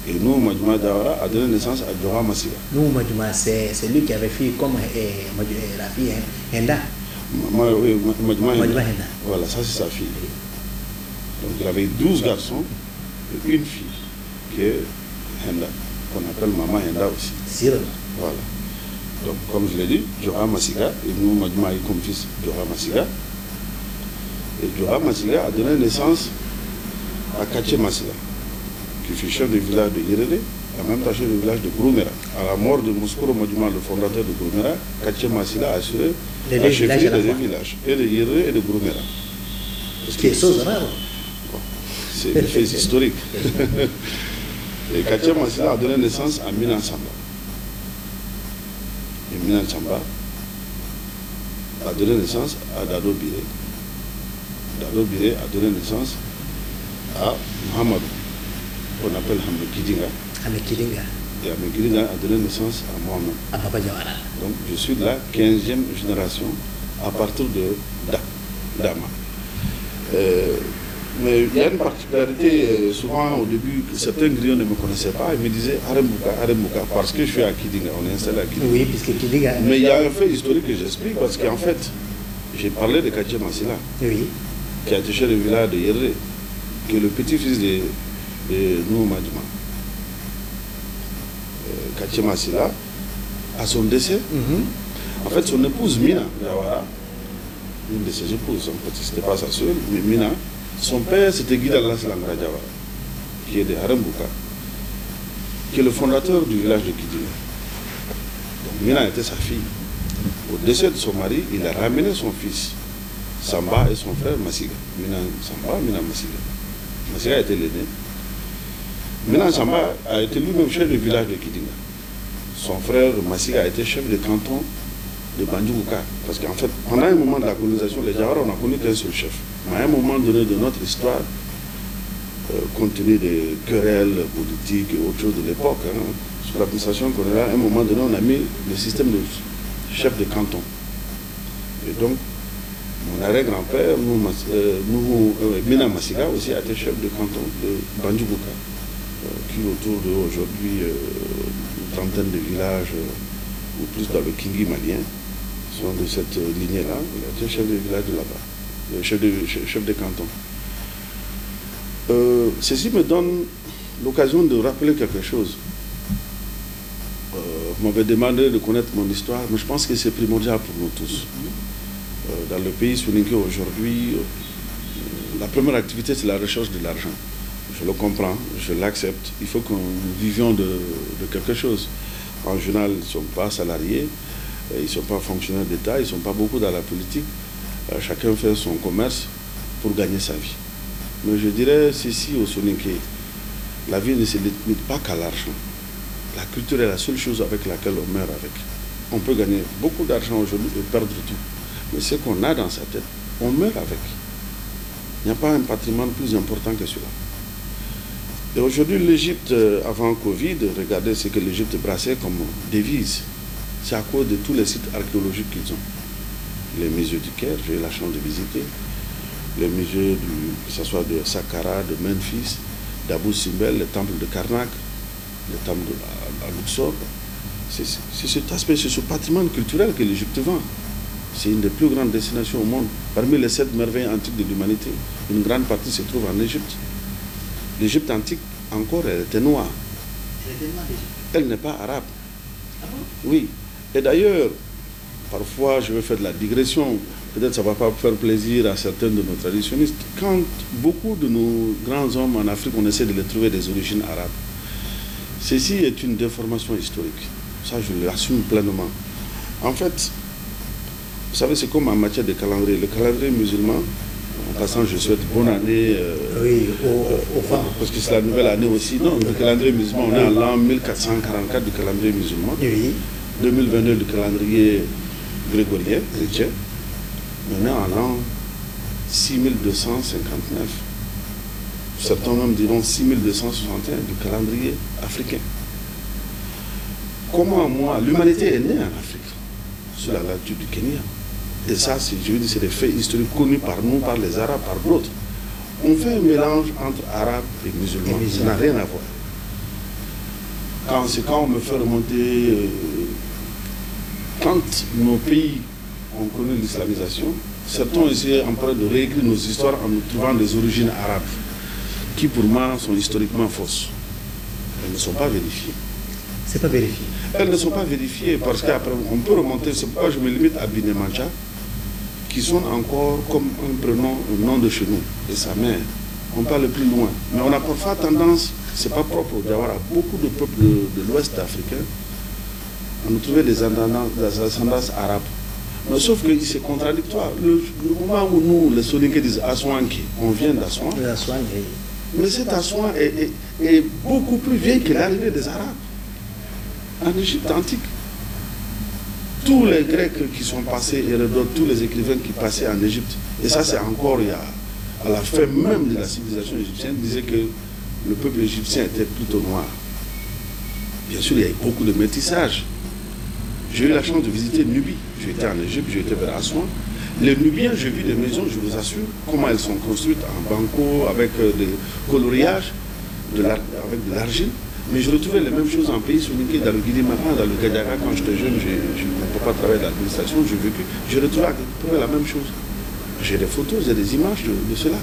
B: et Noum Majuma Diawara a donné naissance à Djora Massiga.
A: Noum Majuma, c'est lui qui avait fait comme la fille Henda.
B: Majuma
A: Henda.
B: Voilà, ça c'est sa fille. Donc il avait 12 garçons et une fille, qui est Henda, qu'on appelle Maman Henda aussi. Voilà. Donc, comme je l'ai dit, Djora Massiga, et nous, Majma eu comme fils Djora Massiga. Et Djora Massiga a donné naissance à Kaché Massiga, qui fut chef du village de Yérélé, en même temps chef du village de Groumera. À la mort de Mouskouro Majma, le fondateur de Groumera, Kaché Massiga a assuré la chefferie des deux villages, et de Yérélé et de Groumera.
A: C'est chose rare.
B: C'est des faits historiques. Et Kaché Massiga a donné naissance à Mina Samba. Et Mina Samba a donné naissance à Dado Biré. Dado Biré a donné naissance à Mohamedou, qu'on appelle Hamid Kidinga.
A: Hamid Kidinga.
B: Et Hamid Kidinga a donné naissance à Mohamed.
A: À Papa Diawara.
B: Donc je suis de la 15e génération à partir de Dama. Mais il y a une particularité, souvent au début, certains griots ne me connaissaient pas, ils me disaient Arembouka, parce que je suis à Kidinga, on est installé à Kidinga.
A: Oui, puisque Kidinga.
B: Mais il y a un fait historique que j'explique, parce qu'en fait, j'ai parlé de Kaché Massila,
A: oui,
B: qui a touché le village de Yerré, qui est le petit-fils de Nou Madjuma. Kaché Massila, à son décès, en fait, son épouse Mina Diawara, une de ses épouses, en fait, c'était pas sa soeur, mais Mina, son père c'était Guy Dallas Langra Diawara, qui est de Harembouka, qui est le fondateur du village de Kidinga. Donc Mina était sa fille. Au décès de son mari, il a ramené son fils, Samba, et son frère Massiga. Mina Samba, Mina Massiga. Massiga était l'aîné. Mina Samba a été lui-même chef du village de Kidinga. Son frère Massiga a été chef de canton de Bandjougouka. Parce qu'en fait, pendant un moment de la colonisation, les Diawara, on n'a connu qu'un seul chef. Mais à un moment donné de notre histoire, compte tenu des querelles politiques et autres choses de l'époque, sous l'administration coloniale, à un moment donné, on a mis le système de chef de canton. Et donc, mon arrière-grand-père, Mina Massiga, aussi a été chef de canton de Bandjougouka, qui autour d'aujourd'hui une trentaine de villages, ou plus dans le Kingi malien, sont de cette lignée-là. Il a été chef de village de là-bas, chef de canton. Ceci me donne l'occasion de rappeler quelque chose. Vous m'avez demandé de connaître mon histoire, mais je pense que c'est primordial pour nous tous. Dans le pays soninké aujourd'hui, la première activité, c'est la recherche de l'argent. Je le comprends, je l'accepte. Il faut que nous vivions de quelque chose. En général, ils ne sont pas salariés, ils ne sont pas fonctionnaires d'État, ils ne sont pas beaucoup dans la politique. Chacun fait son commerce pour gagner sa vie. Mais je dirais ceci au Soninké, la vie ne se limite pas qu'à l'argent. La culture est la seule chose avec laquelle on meurt avec. On peut gagner beaucoup d'argent aujourd'hui et perdre tout. Mais ce qu'on a dans sa tête, on meurt avec. Il n'y a pas un patrimoine plus important que cela. Et aujourd'hui, l'Égypte, avant Covid, regardez ce que l'Égypte brassait comme devise. C'est à cause de tous les sites archéologiques qu'ils ont. Les musées du Caire, j'ai eu la chance de visiter. Les musées, que ce soit de Saqqara, de Memphis, d'Abou Simbel, le temple de Karnak, le temple de Luxor. C'est cet aspect, c'est ce patrimoine culturel que l'Égypte vend. C'est une des plus grandes destinations au monde. Parmi les 7 merveilles antiques de l'humanité, une grande partie se trouve en Égypte. L'Égypte antique, encore, elle était noire. Elle n'est pas arabe.
A: Ah bon?
B: Oui. Et d'ailleurs, parfois, je vais faire de la digression. Peut-être que ça ne va pas faire plaisir à certains de nos traditionnistes. Quand beaucoup de nos grands hommes en Afrique, on essaie de les trouver des origines arabes. Ceci est une déformation historique. Ça, je l'assume pleinement. En fait, vous savez, c'est comme en matière de calendrier. Le calendrier musulman, en passant, je souhaite bonne année.
A: Oui, aux femmes.
B: Parce que c'est la nouvelle année aussi. Non, le calendrier musulman, on est en l'an 1444 du calendrier musulman.
A: Oui.
B: 2022 du calendrier grégorien, chrétien. On est en l'an 6259. Certains même diront 6261 du calendrier africain. Comment moi, l'humanité est née en Afrique, sous la latitude du Kenya. Et ça, je veux dire, c'est des faits historiques connus par nous, par les Arabes, par d'autres. On fait un mélange entre Arabes et musulmans. Ça n'a rien à voir. Quand on me fait remonter, quand nos pays ont connu l'islamisation, certains essaient en train de réécrire nos histoires en nous trouvant des origines arabes, qui pour moi sont historiquement fausses. Elles ne sont pas vérifiées.
A: C'est pas vérifié.
B: Elles ne sont pas vérifiées parce qu'après, on peut remonter, c'est pourquoi je me limite à Binemancha, qui sont encore comme un prénom, un nom de chez nous, et sa mère. On peut aller plus loin. Mais on a parfois tendance, c'est pas propre d'avoir à beaucoup de peuples de l'Ouest africain, à nous trouver des ascendances arabes. Mais sauf que c'est contradictoire. Le moment où nous, les Soninké disent Aswanki, on vient d'Aswan. Mais cet Aswan est beaucoup plus vieux que l'arrivée des Arabes. En Égypte antique, tous les Grecs qui sont passés, Hérodote, tous les écrivains qui passaient en Égypte, et ça c'est encore il y a, à la fin même de la civilisation égyptienne, disaient que le peuple égyptien était plutôt noir. Bien sûr, il y a eu beaucoup de métissage. J'ai eu la chance de visiter Nubie. J'étais en Égypte, j'étais vers Aswan. Les Nubiens, j'ai vu des maisons, je vous assure, comment elles sont construites en banco, avec des coloriages, avec de l'argile. Mais je retrouvais les mêmes choses en pays soninké, dans le Guinée-Marin, dans le Gadiaga. Quand j'étais jeune, je ne peux pas travailler dans l'administration, j'ai vécu. Je retrouvais à peu près la même chose. J'ai des photos, j'ai des images de cela.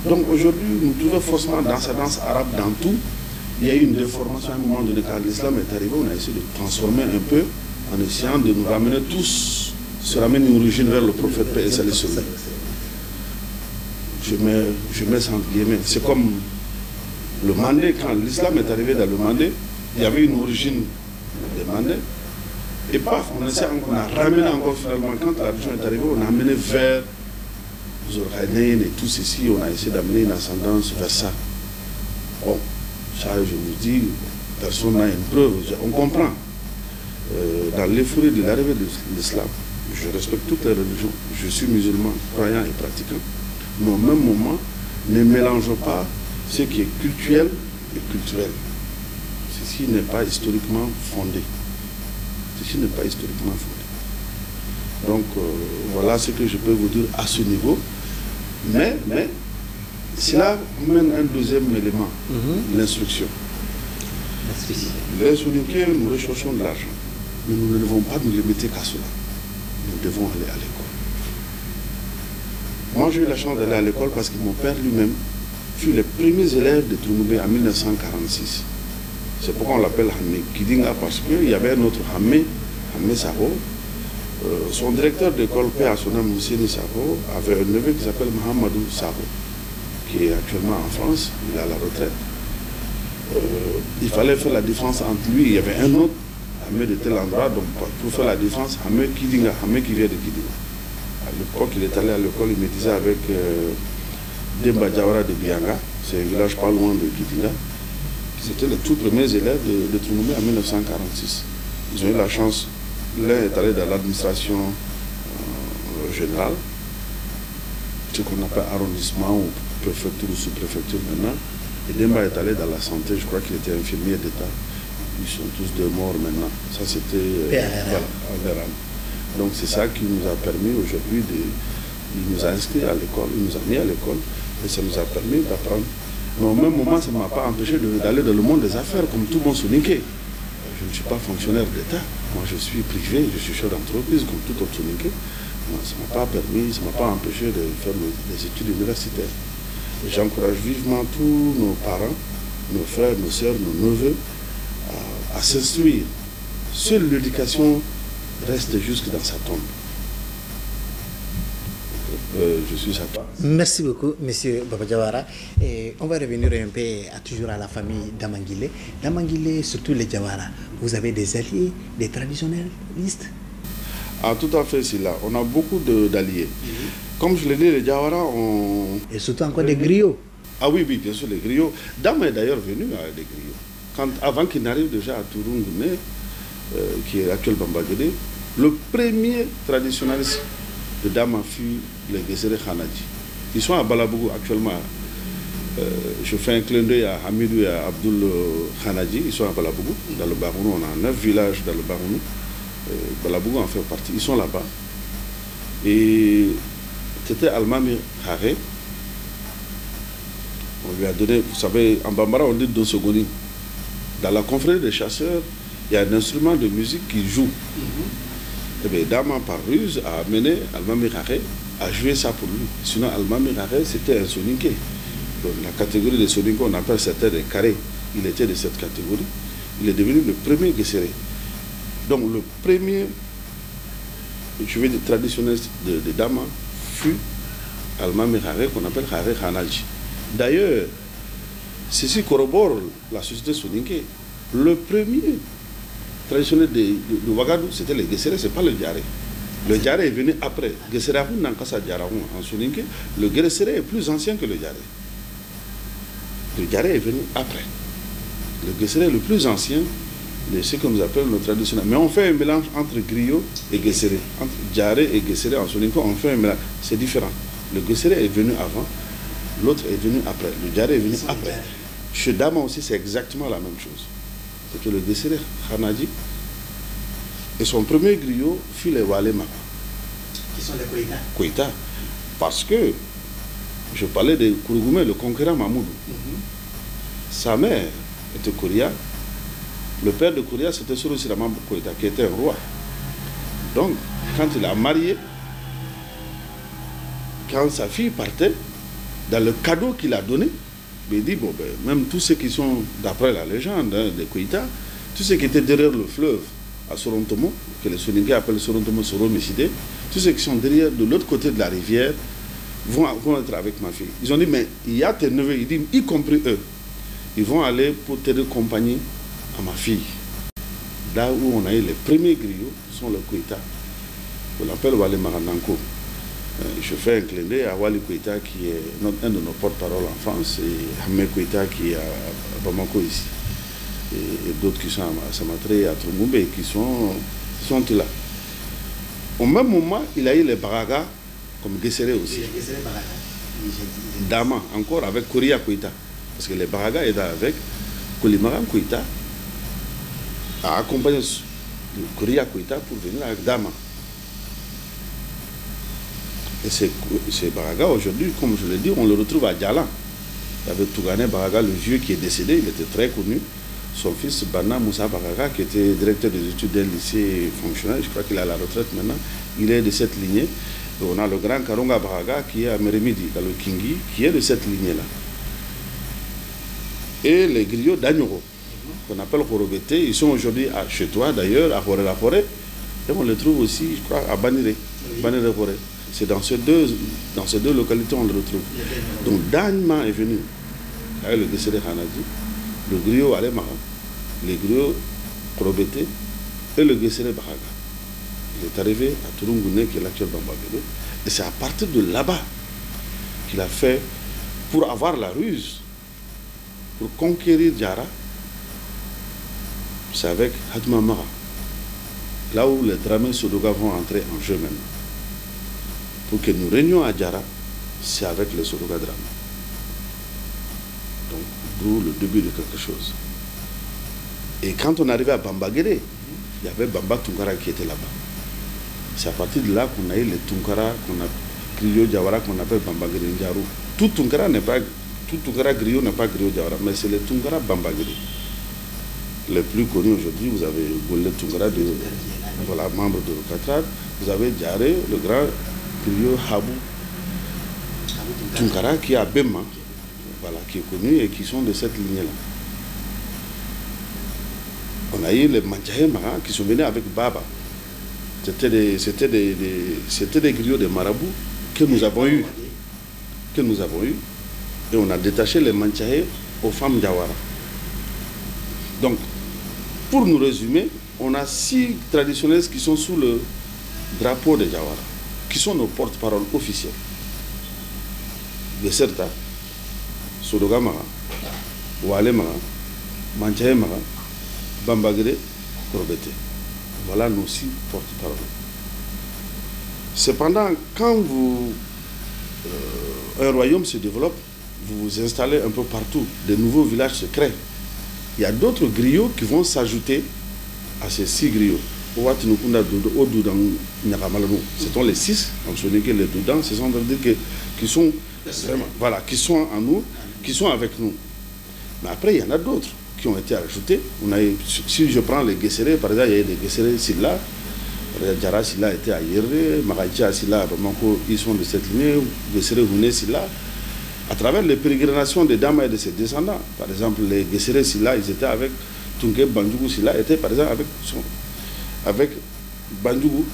B: Donc aujourd'hui, nous trouvons forcément dans sa danse arabe, dans tout. Il y a eu une déformation à un moment donné. Quand l'islam est arrivé, on a essayé de transformer un peu en essayant de nous ramener tous, se ramener une origine vers le prophète paix et salut sur lui. Je mets ça entre guillemets. C'est comme le Mandé, quand l'islam est arrivé dans le Mandé, il y avait une origine des Mandés. Et paf, on a ramené encore finalement, quand la religion est arrivée, on a amené vers Zorhaïnen et tout ceci, on a essayé d'amener une ascendance vers ça. Bon, ça je vous dis, personne n'a une preuve, on comprend. Dans l'euphorie de l'arrivée de l'islam, je respecte toutes les religions, je suis musulman, croyant et pratiquant, mais au même moment, ne mélangeons pas ce qui est culturel et culturel. Ceci n'est pas historiquement fondé. Ceci n'est pas historiquement fondé. Donc, voilà ce que je peux vous dire à ce niveau. Mais cela mène un deuxième élément, l'instruction. Les Soninké, nous recherchons de l'argent. Mais nous ne devons pas nous limiter qu'à cela. Nous devons aller à l'école. Moi, j'ai eu la chance d'aller à l'école parce que mon père lui-même fut les premiers élèves de Tounoubé en 1946. C'est pourquoi on l'appelle Hamé Kidinga, parce qu'il y avait un autre Hamé Saro, Son directeur d'école, paix à son âme, Moussini Savo, avait un neveu qui s'appelle Mohamedou Savo, qui est actuellement en France, il est à la retraite. Il fallait faire la différence entre lui, il y avait un autre, Hamé de tel endroit, donc pour faire la différence, Hamé Kidinga, Hamé qui vient de Kidinga. À l'époque, il est allé à l'école, il me disait avec Demba Diawara de Bianga, c'est un village pas loin de Kidinga. C'était les tout premiers élèves de Tounoumé en 1946. Ils ont eu la chance, l'un est allé dans l'administration générale, ce qu'on appelle arrondissement ou préfecture ou sous-préfecture maintenant. Et Demba est allé dans la santé, je crois qu'il était infirmier d'État. Ils sont tous deux morts maintenant. Ça c'était en Véran. Donc c'est ça qui nous a permis aujourd'hui il nous a inscrits à l'école, il nous a mis à l'école et ça nous a permis d'apprendre. Mais au même moment, ça ne m'a pas empêché d'aller dans le monde des affaires comme tout bon soninké. Je ne suis pas fonctionnaire d'État. Moi, je suis privé, je suis chef d'entreprise comme tout autre soninké. Ça ne m'a pas permis, ça ne m'a pas empêché de faire des études universitaires. J'encourage vivement tous nos parents, nos frères, nos sœurs, nos neveux à s'instruire. Seule l'éducation reste jusque dans sa tombe. Je suis à toi.
A: Merci beaucoup, monsieur Baba Diawara. Et on va revenir un peu toujours à la famille Damangile. Damangile, surtout les Diawara, vous avez des alliés, des traditionnalistes?
B: Ah, tout à fait, c'est là. On a beaucoup d'alliés. Comme je l'ai dit, les Diawara ont...
A: Et surtout encore des griots.
B: Ah oui, oui, bien sûr, les griots. Dama est d'ailleurs venu avec des griots. Avant qu'il n'arrive déjà à Touroungouné, qui est l'actuel Bambagede, le premier traditionnaliste de Dama fut les Gesere Khanadji. Ils sont à Balabougou actuellement. Je fais un clin d'œil à Hamidou et à Abdul Khanadji. Ils sont à Balabougou, dans le Barounou. On a 9 villages dans le Barounou. Balabougou en fait partie. Ils sont là-bas. Et c'était Almami Khare. On lui a donné, vous savez, en Bambara on dit Dosogoni. Dans la confrérie des chasseurs, il y a un instrument de musique qui joue. Et bien, Dama, par ruse, a amené Almami Khare à jouer ça pour lui. Sinon, Almami Khare, c'était un soninké. Donc, la catégorie des soninké, on appelle c'était des carrés. Il était de cette catégorie. Il est devenu le premier Gesere. Donc, le premier, je vais dire, traditionnaliste de Dama fut Almami Khare, qu'on appelle Khare Khanadji. D'ailleurs, ceci corrobore la société soninké. Le premier traditionnel de Ouagadougou, c'était les Gesere, ce n'est pas le Diaré. Le Diaré est venu après. Gesere Nankasa Diarahoun en soninké. Le Gesere est plus ancien que le Diaré. Le Diaré est venu après. Le Gesere est le plus ancien de ce que nous appelons nos traditionnels. Mais on fait un mélange entre griot et Gesere. Entre Diaré et Gesere en soninké, on fait un mélange. C'est différent. Le Gesere est venu avant. L'autre est venu après. Le Diaré est venu après. Chez Dama aussi, c'est exactement la même chose. C'était le Gesere Khanadji. Et son premier griot fut les Walema.
A: Qui sont les Koïta.
B: Koïta. Parce que je parlais de Kourougoumé, le conquérant Mamoudou. Sa mère était Kouria. Le père de Kouria, c'était Soro Siramam Koïta, qui était un roi. Donc, quand il a marié, quand sa fille partait, dans le cadeau qu'il a donné, il dit, bon, ben, même tous ceux qui sont, d'après la légende des Koïta, tous ceux qui étaient derrière le fleuve à Sorontomo, que les Soninké appellent Sorontomo Soromeside, tous ceux qui sont derrière, de l'autre côté de la rivière, vont être avec ma fille. Ils ont dit, mais il y a tes neveux, il dit, y compris eux, ils vont aller pour tenir compagnie à ma fille. Là où on a eu les premiers griots, sont les Koïta. On l'appelle Wale Marananko. Je fais un clin d'œil à Wali Koïta qui est un de nos porte-parole en France et Hamé Koïta qui est à Bamako ici. Et d'autres qui sont à Samatré et à Troumboumbe qui sont là. Au même moment, il a eu les Baraga comme Gesere aussi. Dama, encore avec Kouria Koïta. Parce que les Baraga étaient avec Koulimaran Koïta a accompagné Kouria Koïta pour venir avec Dama. Et ces Baraga, aujourd'hui, comme je l'ai dit, on le retrouve à Djalan. Il y avait Tougané Baraga, le vieux qui est décédé, il était très connu. Son fils, Bana Moussa Baraga, qui était directeur des études d'un lycée fonctionnel, je crois qu'il est à la retraite maintenant, il est de cette lignée. Et on a le grand Karonga Baraga qui est à Meremidi, dans le Kingi, qui est de cette lignée-là. Et les griots d'Anyoro, qu'on appelle Korobete, ils sont aujourd'hui chez toi d'ailleurs, à Forêt-la-Forêt. Et on le trouve aussi, je crois, à Baniré, Baniré-Forêt. C'est dans ces deux localités on le retrouve. Donc Dagma est venu avec le Gessere Khanadi, le griot Alemara, les griots Krobete et le Gessere Baraga. Il est arrivé à Turungune, qui est l'actuel Bambagere, et c'est à partir de là-bas qu'il a fait, pour avoir la ruse, pour conquérir Djara, c'est avec Hadma Mara. Là où les Dramés Sodoga vont entrer en jeu maintenant. Pour que nous régnions à Djara, c'est avec les Sodoga Dramés. Donc, d'où le début de quelque chose. Et quand on arrivait à Bambagere, il y avait Bamba Tunkara qui était là-bas. C'est à partir de là qu'on a eu les Tunkara, qu'on a griot Jawara, qu'on appelle Bambagere Ndjaru. Tout Tunkara griot n'est pas griot Jawara, mais c'est les Tunkara Bambagere. Les plus connus aujourd'hui, vous avez Goulé Tunkara, voilà, membre de Rokatrad, vous avez Djaré, le grand griot Habou Tunkara qui est à Bema, voilà, qui est connu et qui sont de cette lignée-là. On a eu les Manchahe Mara qui sont venus avec Baba. C'était des griots de marabouts que nous avons eu. Et on a détaché les Manchahe aux femmes Jawara. Donc, pour nous résumer, on a 6 traditionnels qui sont sous le drapeau de Jawara, qui sont nos porte-paroles officiels. Beserta, Sodoga Mara, Wale Mara, Manchahe Mara, Bambagere, Krobete. Voilà nos 6 porte-paroles. Cependant, quand un royaume se développe, vous vous installez un peu partout, de nouveaux villages se créent. Il y a d'autres griots qui vont s'ajouter à ces 6 griots. Ce sont les 6, on se dit que les Doudans, ce sont qui sont vraiment, voilà, qui sont en nous, qui sont avec nous. Mais après, il y en a d'autres qui ont été ajoutés. Si je prends les Gessere, par exemple, il y a des Gessere Silla, Djara Silla était à Yerre, Maraïtia Silla à Bamako, ils sont de cette lignée, Gessere Houné Silla. À travers les pérégrinations des Dama et de ses descendants, par exemple, les Gessere Silla, ils étaient avec Tunke Bandjougou Silla, était par exemple avec Bandjougou,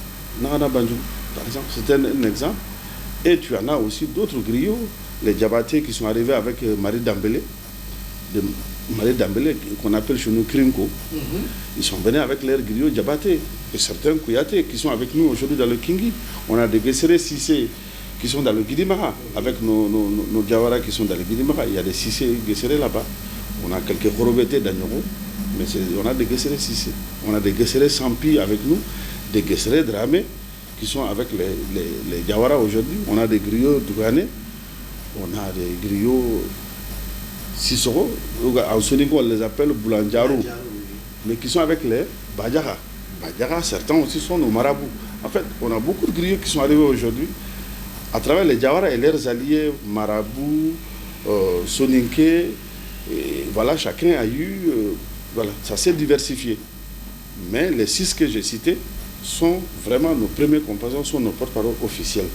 B: Nagana Bandjougou, par exemple, c'était un exemple. Et tu en as aussi d'autres griots, les Diabatés qui sont arrivés avec Marie Dambélé, qu'on appelle chez nous Krinko. Ils sont venus avec leurs griots Diabatés, et certains Kouyaté qui sont avec nous aujourd'hui dans le Kingi. On a des Gessere Sissé qui sont dans le Guidimara, avec nos Diawara qui sont dans le Guidimara. Il y a des Sissé Gessere là-bas. On a quelques Korobete d'Agnoro, mais on a des Gessere Sissé. On a des Gessere Sampi avec nous, des Gessere Dramé qui sont avec les Diawara aujourd'hui. On a des griots Dougané, on a des griots Sissoko, en Soniko on les appelle Boulandjarou, mais qui sont avec les Badjara. Badjara, certains aussi sont nos marabouts. En fait, on a beaucoup de griots qui sont arrivés aujourd'hui à travers les Diawara et leurs alliés, marabouts, Soninke, et voilà, chacun a eu, voilà, ça s'est diversifié. Mais les 6 que j'ai cités sont vraiment nos premiers compagnons, sont nos porte-paroles officiels.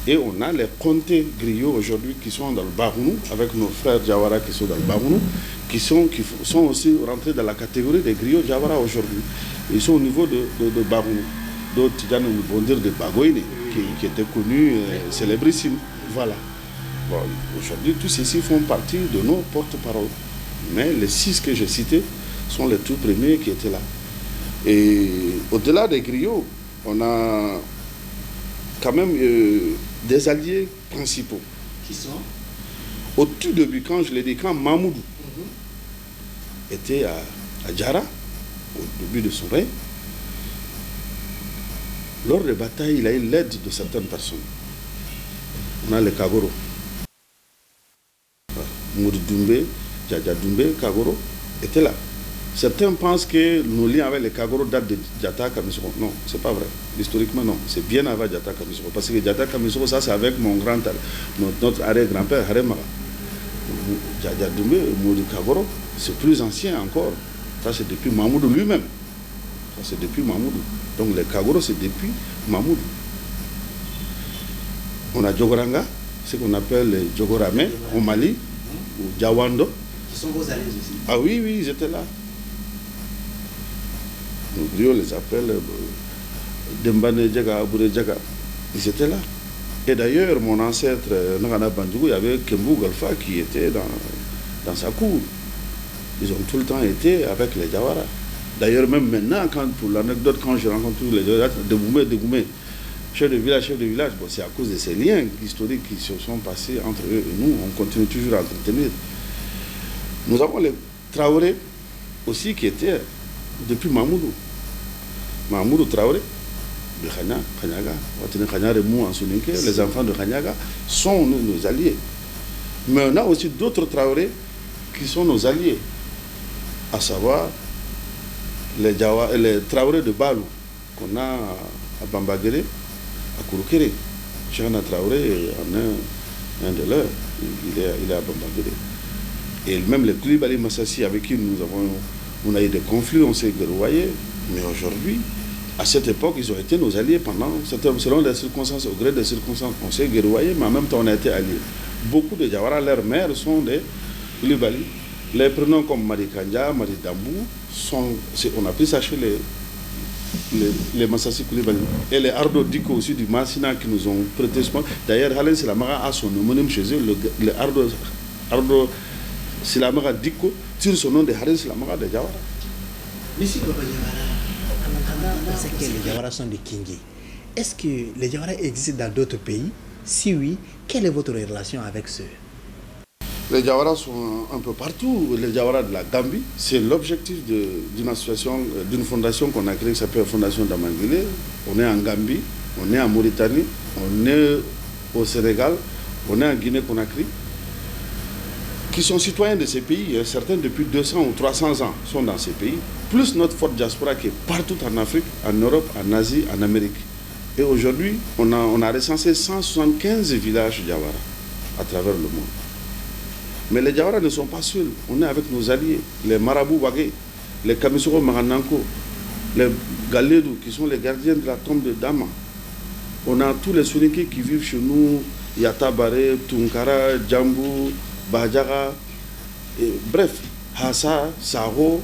B: Et on a les comtés griots aujourd'hui qui sont dans le Barounou, avec nos frères Diawara qui sont dans le Barounou, qui sont aussi rentrés dans la catégorie des griots Diawara aujourd'hui. Ils sont au niveau de Barounou. D'autres, Tidjane Mbondir de Bagoïne, qui était connu, célébrissime. Voilà. Bon, aujourd'hui, tous ceux-ci font partie de nos porte-paroles. Mais les 6 que j'ai cités sont les tout premiers qui étaient là. Et au-delà des griots, on a quand même des alliés principaux.
A: Qui sont?
B: Au tout début, quand je l'ai dit, quand Mahmoud était à Djara, au début de son règne, lors des batailles, il a eu l'aide de certaines personnes. On a les Kagoro. Moudi Doumbé, Djadja Doumbé, Kagoro étaient là. Certains pensent que nos liens avec les Kagoro datent de Djata Kamisoro. Non, c'est pas vrai. Historiquement, non. C'est bien avant Djata Kamisoro. Parce que Djata Kamisoro, ça c'est avec mon notre arrière-grand-père, Haremara. Djadja Doumbé, Moudi Kagoro, c'est plus ancien encore. Ça c'est depuis Mahmoud lui-même. Ça c'est depuis Mahmoud. Donc les Kagoro, c'est depuis Mahmoud. On a Djogoranga, ce qu'on appelle les Djogorame au Mali, ou Djawando.
A: Qui sont vos alliés aussi?
B: Ah oui, oui, ils étaient là. Nos griots les appellent Dembane Djaga, Abouré Djaga, ils étaient là. Et d'ailleurs, mon ancêtre, Nagana Bandjougou, il y avait Kembou Golfa qui était dans sa cour. Ils ont tout le temps été avec les Jawara. D'ailleurs, même maintenant, pour l'anecdote, quand je rencontre tous les Jawara, Degoumé, chef de village, bon, c'est à cause de ces liens historiques qui se sont passés entre eux et nous. On continue toujours à entretenir. Nous avons les Traoré aussi qui étaient depuis Mahmoudou. Mahmoudou Traoré, de Khanyaga, les enfants de Khanyaga sont nos alliés. Mais on a aussi d'autres Traoré qui sont nos alliés, à savoir les Traoré de Balou qu'on a à Bambagere, à Kouroukere. Chana Traoré en un de leurs, il est à Bambagere. Et même les Koulibaly Massassi avec qui on a eu des conflits, on s'est guerroyés. Mais aujourd'hui, à cette époque, ils ont été nos alliés selon les circonstances, au gré des circonstances. On s'est guerroyés, mais en même temps, on a été alliés. Beaucoup de Jawara, leurs mères sont des Koulibaly. Les prénoms comme Mari Kanja, Mari Dambou, on a pris ça chez les Massassi Koulibaly. Et les Ardo Diko aussi du Massina qui nous ont prêté ce point. D'ailleurs, Halen Silamara a son homonyme chez eux, le Ardo Silamara Diko tire son nom de Halen Silamara de Jawara.
A: Monsieur Baba Jawara, on sait que les Jawara sont des Kingi. Est-ce que les Jawara existent dans d'autres pays? Si oui, quelle est votre relation avec ceux?
B: Les Jawara sont un peu partout. Les Jawara de la Gambie, c'est l'objectif d'une association, d'une fondation qu'on a créée qui s'appelle Fondation Damangile. On est en Gambie, on est en Mauritanie, on est au Sénégal, on est en Guinée-Conakry, qui sont citoyens de ces pays. Certains depuis 200 ou 300 ans sont dans ces pays, plus notre forte diaspora qui est partout en Afrique, en Europe, en Asie, en Amérique. Et aujourd'hui, on a recensé 175 villages Jawara à travers le monde. Mais les Jawara ne sont pas seuls. On est avec nos alliés, les Marabou Wagé, les Kamisoro Marananko, les Galedou, qui sont les gardiens de la tombe de Dama. On a tous les Soninké qui vivent chez nous, Yatabare, Tunkara, Djambou, Bajara, bref, Hassa, Saro.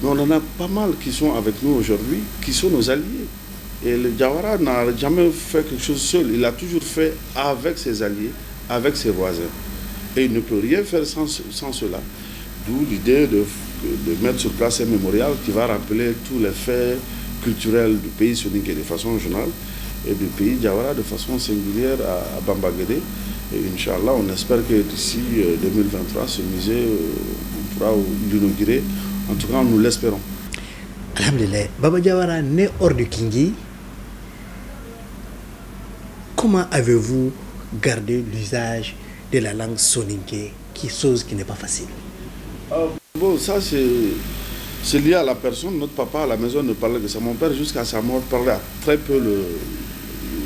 B: Mais on en a pas mal qui sont avec nous aujourd'hui, qui sont nos alliés. Et le Jawara n'a jamais fait quelque chose seul. Il a toujours fait avec ses alliés, avec ses voisins. Et il ne peut rien faire sans cela. D'où l'idée de mettre sur place un mémorial qui va rappeler tous les faits culturels du pays soninké de façon générale et du pays Jawara de façon singulière à Bambagere. Et Inch'Allah, on espère que d'ici 2023, ce musée, on pourra l'inaugurer. En tout cas, nous l'espérons.
A: Alhamdulillah. Baba Jawara, né hors du Kingi, comment avez-vous gardé l'usage de la langue soninké, chose qui n'est pas facile?
B: Bon, ça c'est lié à la personne. Notre papa à la maison ne parlait que ça. Mon père, jusqu'à sa mort, parlait très peu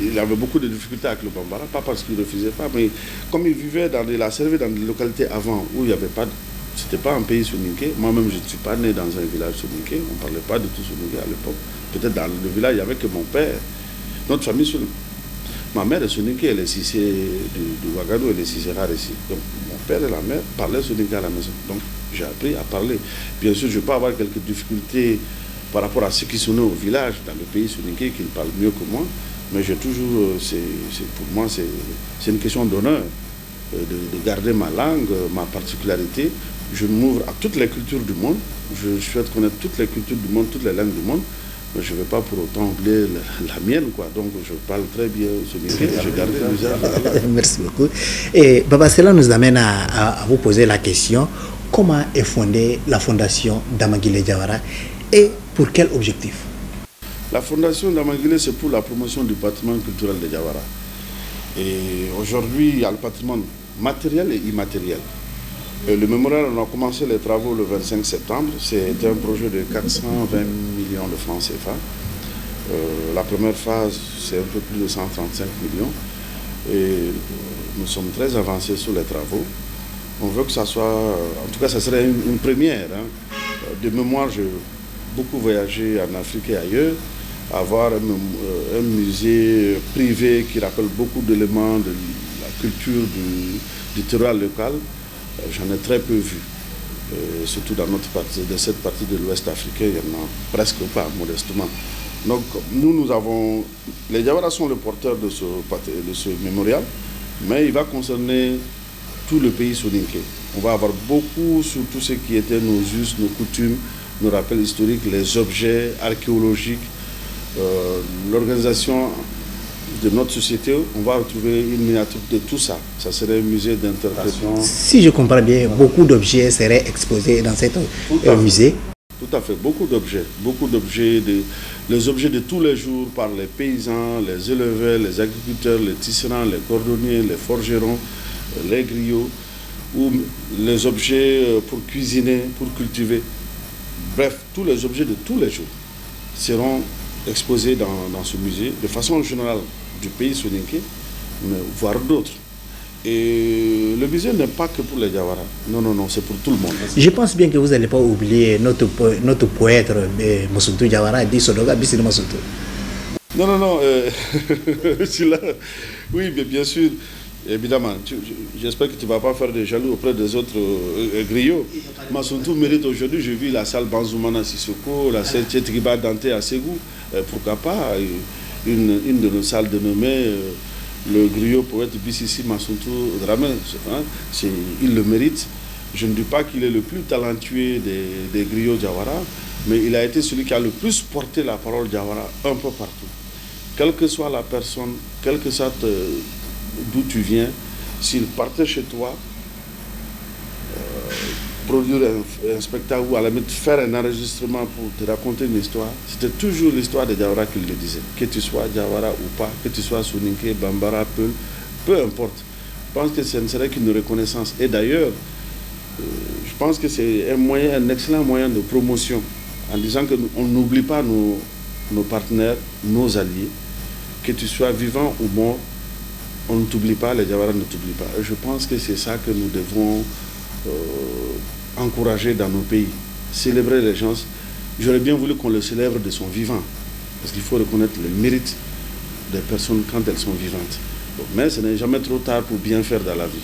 B: il avait beaucoup de difficultés avec le Bambara, pas parce qu'il ne refusait pas, mais comme il vivait il a servi dans des localités avant où il n'y avait pas, c'était pas un pays soninké. Moi-même, je ne suis pas né dans un village soninké, on ne parlait pas de tout soninké à l'époque. Peut-être dans le village, il n'y avait que mon père, notre famille soninké. Ma mère est soninké, elle est Cissé du Ouagadougou, elle est Cissé rare ici. Donc mon père et la mère parlaient soninké à la maison. Donc j'ai appris à parler. Bien sûr, je peux avoir quelques difficultés par rapport à ceux qui sont nés au village, dans le pays soninké, qui parlent mieux que moi. Mais j'ai toujours, pour moi, c'est une question d'honneur de garder ma langue, ma particularité. Je m'ouvre à toutes les cultures du monde. Je souhaite connaître toutes les cultures du monde, toutes les langues du monde. Mais je ne vais pas pour autant oublier la mienne, quoi. Donc je parle très bien ce métier, je garde l'usage.
A: Merci beaucoup. Et Baba, cela nous amène à vous poser la question, comment est fondée la fondation Damangile Jawara et pour quel objectif?
B: La fondation Damangile, c'est pour la promotion du patrimoine culturel de Jawara. Et aujourd'hui, il y a le patrimoine matériel et immatériel. Et le mémorial, on a commencé les travaux le 25 septembre. C'était un projet de 420 millions de francs CFA. La première phase, c'est un peu plus de 135 millions. Et nous sommes très avancés sur les travaux. On veut que ça soit, en tout cas, ça serait une première. Hein. De mémoire, j'ai beaucoup voyagé en Afrique et ailleurs. Avoir un musée privé qui rappelle beaucoup d'éléments de la culture du terroir local, j'en ai très peu vu. Surtout dans notre partie, de cette partie de l'Ouest africain, il n'y en a presque pas, modestement. Donc nous avons... Les Diawara sont le porteur de ce mémorial, mais il va concerner tout le pays soninké. On va avoir beaucoup sur tout ce qui était nos us, nos coutumes, nos rappels historiques, les objets archéologiques, l'organisation de notre société. On va retrouver une miniature de tout ça. Ça serait un musée d'interprétation.
A: Si je comprends bien, beaucoup d'objets seraient exposés dans cet musée.
B: Tout à fait, beaucoup d'objets, les objets de tous les jours par les paysans, les éleveurs, les agriculteurs, les tisserands, les cordonniers, les forgerons, les griots, ou les objets pour cuisiner, pour cultiver. Bref, tous les objets de tous les jours seront exposés dans ce musée de façon générale du pays soninké, mais voire d'autres. Et le musée n'est pas que pour les Diawara. Non, non, non, c'est pour tout le monde.
A: Je pense bien que vous n'allez pas oublier notre poète Mosuntu Diawara, dit Sodoga Bissini Mosuntu.
B: Non, non, non. Oui, mais bien sûr. Évidemment, j'espère que tu ne vas pas faire des jaloux auprès des autres griots. Mosuntu mérite aujourd'hui, j'ai vu la salle Banzoumana Sissoko, la salle Tchetriba Dante à Ségou. Pourquoi pas une de nos salles dénommée le griot poète Bissisi Mosuntu Dramé, hein, il le mérite. Je ne dis pas qu'il est le plus talentueux des griots Diawara, mais il a été celui qui a le plus porté la parole Diawara un peu partout. Quelle que soit la personne, quel que soit d'où tu viens, s'il partait chez toi, produire un spectacle ou à la limite faire un enregistrement pour te raconter une histoire, c'était toujours l'histoire de Diawara qu'il le disait. Que tu sois Diawara ou pas, que tu sois Soninké, Bambara, Peul, peu importe. Je pense que ce ne serait qu'une reconnaissance. Et d'ailleurs, je pense que c'est un excellent moyen de promotion, en disant qu'on n'oublie pas nos partenaires, nos alliés, que tu sois vivant ou mort, on ne t'oublie pas, les Diawara ne t'oublient pas. Et je pense que c'est ça que nous devons encourager dans nos pays, célébrer les gens. J'aurais bien voulu qu'on le célèbre de son vivant, parce qu'il faut reconnaître le mérite des personnes quand elles sont vivantes. Bon, mais ce n'est jamais trop tard pour bien faire dans la vie.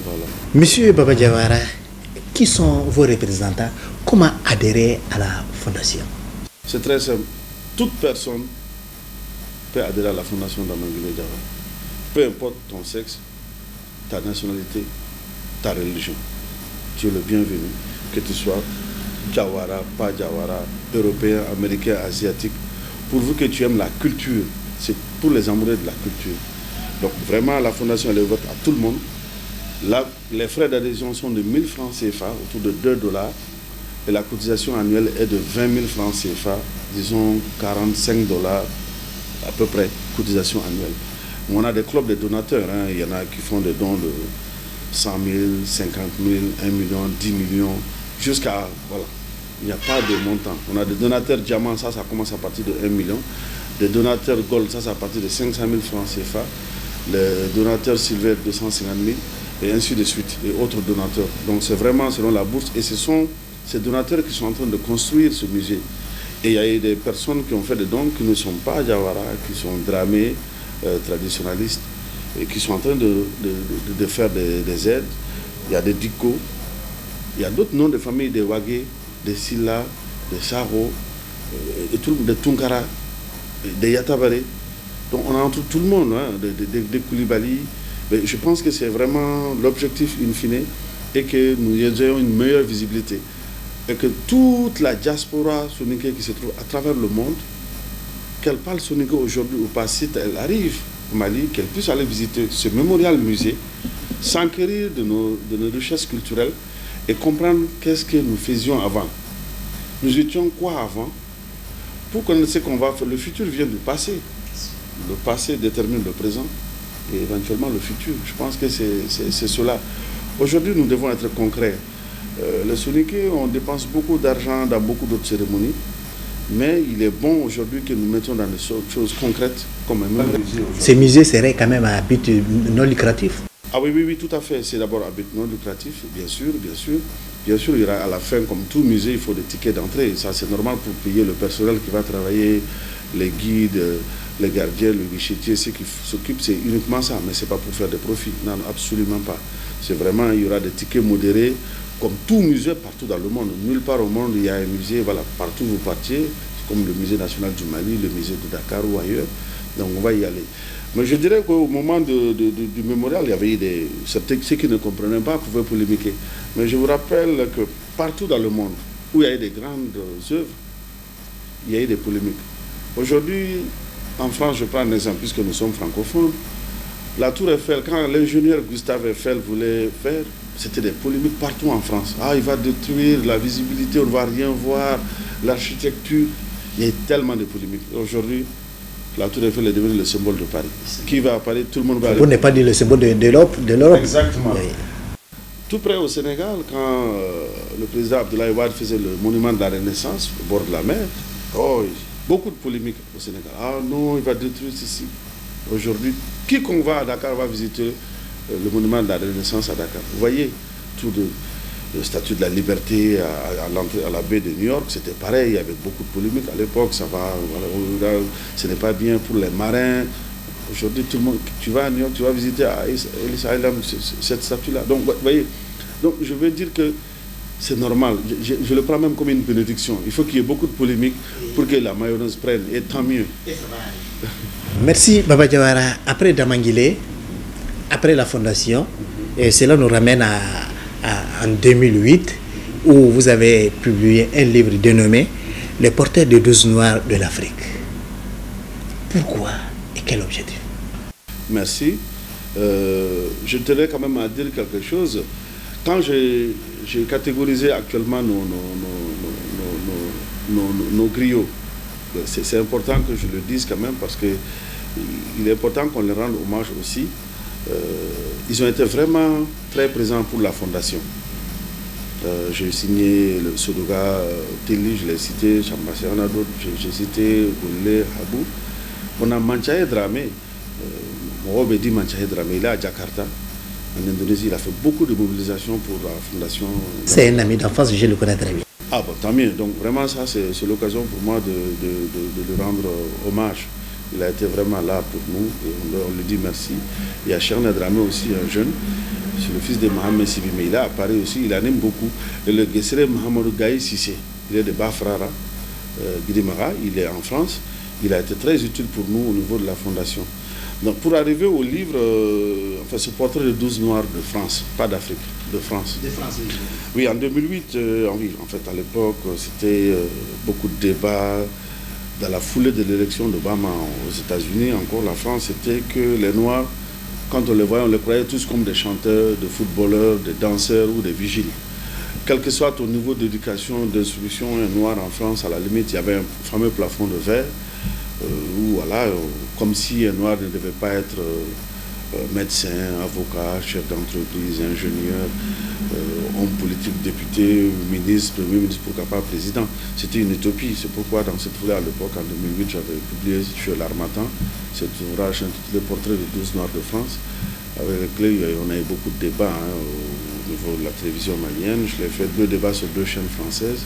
B: Voilà.
A: Monsieur Baba Diawara, qui sont vos représentants? Comment adhérer à la fondation?
B: C'est très simple. Toute personne peut adhérer à la fondation d'Amangile Diawara. Peu importe ton sexe, ta nationalité, ta religion. Tu es le bienvenu, que tu sois Diawara, pas Diawara, européen, américain, asiatique, pourvu que tu aimes la culture. C'est pour les amoureux de la culture. Donc vraiment, la fondation elle est ouverte à tout le monde. Là, les frais d'adhésion sont de 1000 francs CFA, autour de 2 $, et la cotisation annuelle est de 20 000 francs CFA, disons 45 $ à peu près, cotisation annuelle. On a des clubs de donateurs, hein. Il y en a qui font des dons de 100 000, 50 000, 1 million, 10 millions, jusqu'à, voilà, il n'y a pas de montant. On a des donateurs diamants, ça commence à partir de 1 million. Des donateurs gold, ça à partir de 500 000 francs CFA. Les donateurs silver, 250 000, et ainsi de suite, et autres donateurs. Donc c'est vraiment selon la bourse, et ce sont ces donateurs qui sont en train de construire ce musée. Et il y a eu des personnes qui ont fait des dons qui ne sont pas Diawara, qui sont dramés, traditionnalistes, et qui sont en train de faire des aides. Il y a des Diko, il y a d'autres noms de familles, des Wagé, des Silla, des Saro, des Tunkara, des Yatabare. Donc on a entre tout le monde, hein, des Koulibaly. Mais je pense que c'est vraiment l'objectif in fine, et que nous ayons une meilleure visibilité. Et que toute la diaspora soninké qui se trouve à travers le monde, qu'elle parle soninké aujourd'hui ou pas, si elle arrive au Mali, qu'elle puisse aller visiter ce mémorial musée, s'enquérir de nos richesses culturelles et comprendre qu'est-ce que nous faisions avant. Nous étions quoi avant? Pour connaître ce qu'on va faire, le futur vient du passé. Le passé détermine le présent et éventuellement le futur. Je pense que c'est cela. Aujourd'hui, nous devons être concrets. Les soninké, on dépense beaucoup d'argent dans beaucoup d'autres cérémonies, mais il est bon aujourd'hui que nous mettions dans des choses concrètes, comme un musée.
A: Ces musées seraient quand même à but non lucratif?
B: Ah oui, oui, oui, tout à fait. C'est d'abord à but non lucratif, bien sûr, bien sûr. Bien sûr, il y aura à la fin, comme tout musée, il faut des tickets d'entrée. Ça, c'est normal pour payer le personnel qui va travailler, les guides, les gardiens, le guichetier, ceux qui s'occupent, c'est uniquement ça. Mais ce n'est pas pour faire des profits. Non, absolument pas. C'est vraiment, il y aura des tickets modérés, comme tout musée partout dans le monde. Nulle part au monde, il y a un musée, voilà, partout vous partiez, comme le musée national du Mali, le musée de Dakar ou ailleurs. Donc on va y aller. Mais je dirais qu'au moment du mémorial, il y avait ceux qui ne comprenaient pas pouvaient polémiquer. Mais je vous rappelle que partout dans le monde où il y a eu des grandes œuvres, il y a eu des polémiques. Aujourd'hui, en France, je prends un exemple, puisque nous sommes francophones, la Tour Eiffel, quand l'ingénieur Gustave Eiffel voulait faire, c'était des polémiques partout en France. Ah, il va détruire la visibilité, on ne va rien voir, l'architecture. Il y a tellement de polémiques. Aujourd'hui, la Tour Eiffel est devenue le symbole de Paris. Qui va à Paris, tout le monde va aller.
A: Vous n'êtes pas dit le symbole de l'Europe.
B: Exactement. Oui. Tout près au Sénégal, quand le président Abdoulaye Wade faisait le monument de la Renaissance au bord de la mer, beaucoup de polémiques au Sénégal. Ah non, il va détruire ceci. Aujourd'hui, quiconque va à Dakar va visiter le monument de la Renaissance à Dakar. Vous voyez, tout le statut de la liberté à l'entrée à la baie de New York, c'était pareil, il y avait beaucoup de polémiques à l'époque, ça va, voilà, ce n'est pas bien pour les marins. Aujourd'hui, tout le monde, tu vas à New York, tu vas visiter à Ellis Island, cette statue-là. Donc, vous voyez, donc je veux dire que c'est normal, je le prends même comme une bénédiction. Il faut qu'il y ait beaucoup de polémiques pour que la mayonnaise prenne, et tant mieux.
A: Merci Baba Diawara. Après Damangile, après la fondation, et cela nous ramène en 2008, où vous avez publié un livre dénommé « Les porteurs des 12 Noirs de l'Afrique ». Pourquoi et quel objectif?
B: Merci. Je tenais quand même à dire quelque chose. Quand j'ai catégorisé actuellement nos griots, c'est important que je le dise quand même parce qu'il est important qu'on leur rende hommage aussi. Ils ont été vraiment très présents pour la fondation. J'ai signé le Sodoga Teli, je l'ai cité, Chambassiana d'autres, j'ai cité Oulé Habou. On a Manchaye Dramé, Mohamed Manchaye Dramé, il est à Jakarta, en Indonésie. Il a fait beaucoup de mobilisation pour la fondation.
A: C'est un ami d'enfance, je le connais très bien.
B: Ah bon, tant mieux. Donc vraiment ça, c'est l'occasion pour moi de lui rendre hommage. Il a été vraiment là pour nous et on lui dit merci. Il y a Cherna Dramé aussi, un jeune, c'est le fils de Mohamed Sibi, mais il est à Paris aussi, il en aime beaucoup. Et le Guessere Mohamed Gaï Sissé, il est de Bafrara, Guidimara, il est en France. Il a été très utile pour nous au niveau de la fondation. Donc pour arriver au livre, enfin ce portrait de 12 Noirs de France, pas d'Afrique, de France.
A: De France, oui.
B: Oui, en 2008, oui, en fait à l'époque, c'était beaucoup de débats. Dans la foulée de l'élection d'Obama aux États-Unis, encore la France, c'était que les Noirs, quand on les voyait, on les croyait tous comme des chanteurs, des footballeurs, des danseurs ou des vigiles. Quel que soit ton niveau d'éducation, d'instruction, un Noir en France, à la limite, il y avait un fameux plafond de verre, où voilà, comme si un Noir ne devait pas être médecin, avocat, chef d'entreprise, ingénieur, homme politique, député, ministre, premier ministre, pourquoi pas président. C'était une utopie. C'est pourquoi dans cette foulée à l'époque, en 2008, j'avais publié chez l'Harmattan cet ouvrage intitulé Portrait de 12 Noirs de France, avec lequel on a eu beaucoup de débats au niveau de la télévision malienne. Je l'ai fait 2 débats sur 2 chaînes françaises,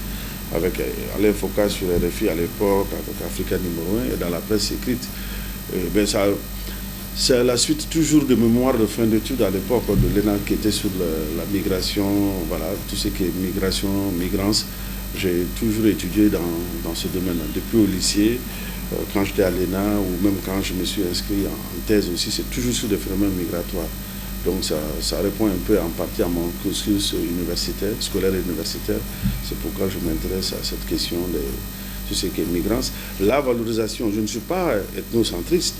B: avec Alain Foucault sur RFI à l'époque, avec Africa numéro 1 et dans la presse écrite. C'est la suite toujours de mémoire de fin d'études à l'époque de l'ENA qui était sur la migration, voilà, tout ce qui est migration, migrance. J'ai toujours étudié dans ce domaine-là. Depuis au lycée, quand j'étais à l'ENA ou même quand je me suis inscrit en thèse aussi, c'est toujours sur des phénomènes migratoires. Donc ça répond un peu en partie à mon cursus universitaire, scolaire et universitaire. C'est pourquoi je m'intéresse à cette question de tout ce qui est migrance. La valorisation, je ne suis pas ethnocentriste.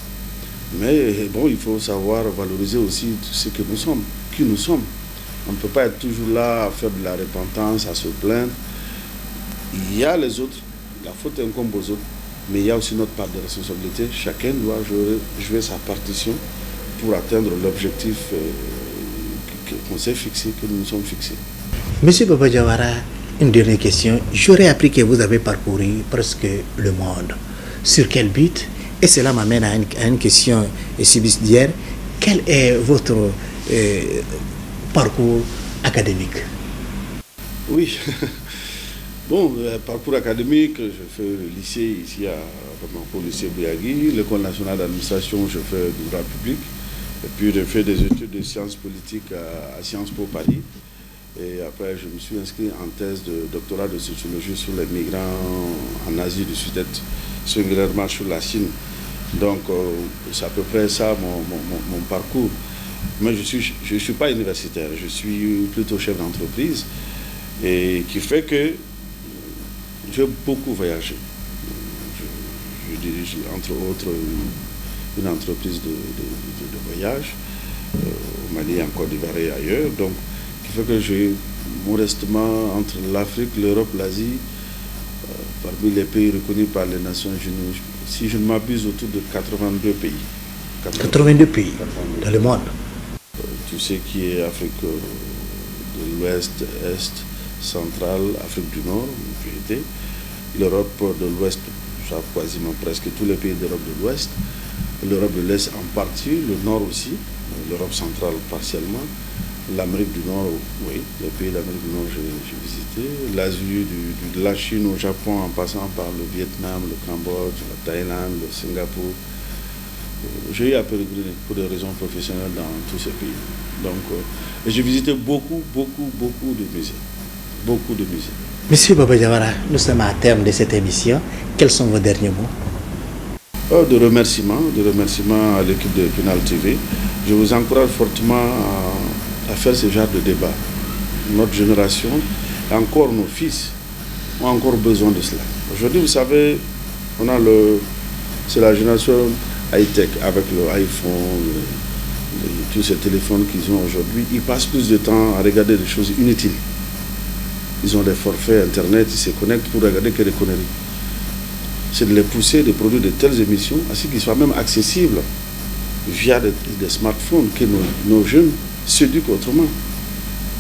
B: Mais bon, il faut savoir valoriser aussi ce que nous sommes, qui nous sommes. On ne peut pas être toujours là à faire de la repentance, à se plaindre. Il y a les autres, la faute incombe aux autres, mais il y a aussi notre part de responsabilité. Chacun doit jouer sa partition pour atteindre l'objectif qu'on s'est fixé, que nous nous sommes fixés.
A: Monsieur Baba Diawara, une dernière question. J'aurais appris que vous avez parcouru presque le monde. Sur quel but? Et cela m'amène à une question subsidiaire. Quel est votre parcours académique?
B: Oui, bon, parcours académique, je fais le lycée ici à Bamako, le lycée Bouyagui, l'école nationale d'administration, je fais du droit public, et puis je fais des études de sciences politiques à Sciences Po Paris. Et après, je me suis inscrit en thèse de doctorat de sociologie sur les migrants en Asie du Sud-Est, singulièrement sur la Chine. Donc, c'est à peu près ça mon parcours. Mais je ne suis pas universitaire, je suis plutôt chef d'entreprise, et qui fait que j'ai beaucoup voyagé. Je dirige entre autres une entreprise de voyage au Mali, en Côte d'Ivoire et ailleurs. Donc, qui fait que j'ai modestement entre l'Afrique, l'Europe, l'Asie, parmi les pays reconnus par les Nations Unies, si je ne m'abuse, autour de 82 pays.
A: 82 pays dans le monde.
B: Tout ce qui est Afrique de l'Ouest, Est, centrale, Afrique du Nord, j'ai été, l'Europe de l'Ouest, quasiment presque tous les pays d'Europe de l'Ouest, l'Europe de l'Est en partie, le Nord aussi, l'Europe centrale partiellement, l'Amérique du Nord, oui, les pays d'Amérique du Nord j'ai visité, l'Asie, de la Chine au Japon en passant par le Vietnam, le Cambodge, la Thaïlande, le Singapour. J'ai eu à pérégriner pour des raisons professionnelles dans tous ces pays. Donc, j'ai visité beaucoup de musées. Beaucoup de musées.
A: Monsieur Baba Diawara, nous sommes à terme de cette émission. Quels sont vos derniers mots?
B: De remerciements à l'équipe de Pinal TV. Je vous encourage fortement à faire ce genre de débat. Notre génération, et encore nos fils, ont encore besoin de cela. Aujourd'hui, vous savez, c'est la génération high-tech avec le iPhone, tous ces téléphones qu'ils ont aujourd'hui. Ils passent plus de temps à regarder des choses inutiles. Ils ont des forfaits Internet, ils se connectent pour regarder que des conneries. C'est de les pousser de produire de telles émissions, ainsi qu'ils soient même accessibles via des smartphones que nos jeunes s'éduquent autrement.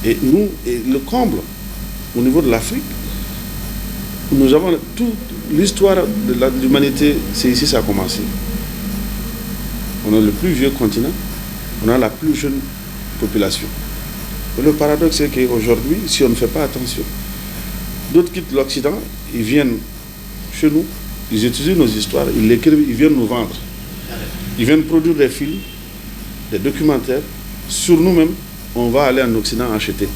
B: Et nous, et le comble, au niveau de l'Afrique, nous avons toute l'histoire de l'humanité, c'est ici que ça a commencé. On a le plus vieux continent, on a la plus jeune population. Et le paradoxe, c'est qu'aujourd'hui, si on ne fait pas attention, d'autres quittent l'Occident, ils viennent chez nous, ils étudient nos histoires, ils l'écrivent, ils viennent nous vendre. Ils viennent produire des films, des documentaires. Sur nous-mêmes, on va aller en Occident acheter.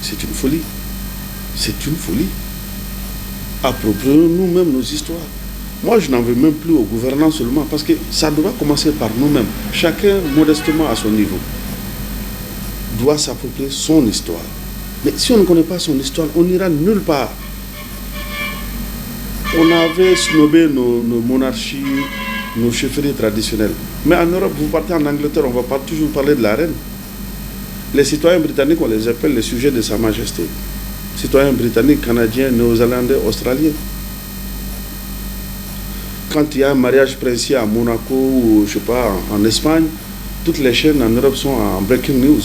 B: C'est une folie. C'est une folie. Approprions nous-mêmes nos histoires. Moi, je n'en veux même plus au gouvernement seulement, parce que ça doit commencer par nous-mêmes. Chacun, modestement à son niveau, doit s'approprier son histoire. Mais si on ne connaît pas son histoire, on n'ira nulle part. On avait snobé nos monarchies, nos chefferies traditionnelles. Mais en Europe, vous partez en Angleterre, on ne va pas toujours parler de la reine. Les citoyens britanniques, on les appelle les sujets de Sa Majesté. Citoyens britanniques, canadiens, néo-zélandais, australiens. Quand il y a un mariage princier à Monaco ou, je sais pas, en Espagne, toutes les chaînes en Europe sont en breaking news.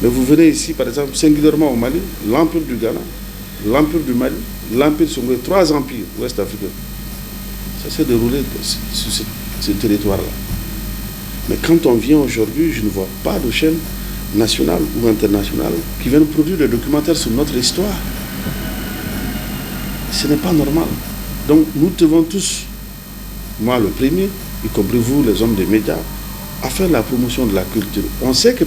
B: Mais vous venez ici, par exemple, singulièrement au Mali, l'Empire du Ghana, l'Empire du Mali, l'Empire Songolais, 3 empires ouest-africains. Ça s'est déroulé sur ce territoire-là. Mais quand on vient aujourd'hui, je ne vois pas de chaîne nationale ou internationale qui viennent produire des documentaires sur notre histoire. Ce n'est pas normal. Donc nous devons tous, moi le premier, y compris vous, les hommes des médias, à faire la promotion de la culture. On sait que,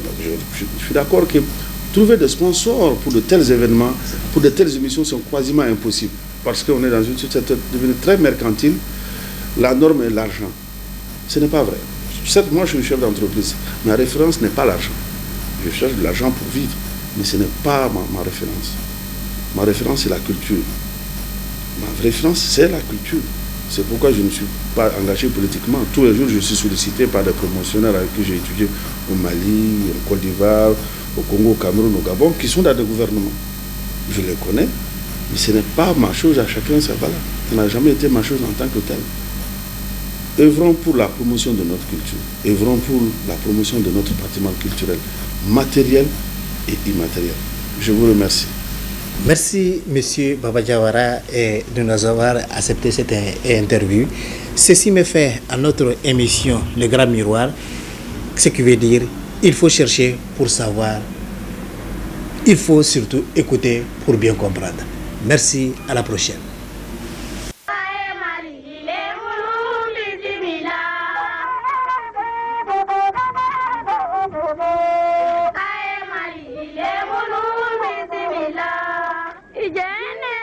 B: je suis d'accord que trouver des sponsors pour de tels événements, pour de telles émissions, sont quasiment impossibles. Parce qu'on est dans une société devenue très mercantile. La norme est l'argent. Ce n'est pas vrai. Certes, moi je suis chef d'entreprise. Ma référence n'est pas l'argent. Je cherche de l'argent pour vivre. Mais ce n'est pas ma référence. Ma référence, c'est la culture. Ma référence, c'est la culture. C'est pourquoi je ne suis pas engagé politiquement. Tous les jours, je suis sollicité par des promotionnaires avec qui j'ai étudié au Mali, en Côte d'Ivoire, au Congo, au Cameroun, au Gabon, qui sont dans des gouvernements. Je les connais, mais ce n'est pas ma chose à chacun, ça va là. Ça n'a jamais été ma chose en tant que telle. Œuvrons pour la promotion de notre culture. Œuvrons pour la promotion de notre patrimoine culturel, matériel et immatériel. Je vous remercie.
A: Merci, Monsieur Baba Diawara, de nous avoir accepté cette interview. Ceci me fait à notre émission Le Grand Miroir, ce qui veut dire il faut chercher pour savoir, il faut surtout écouter pour bien comprendre. Merci, à la prochaine.
C: Oh, Nene!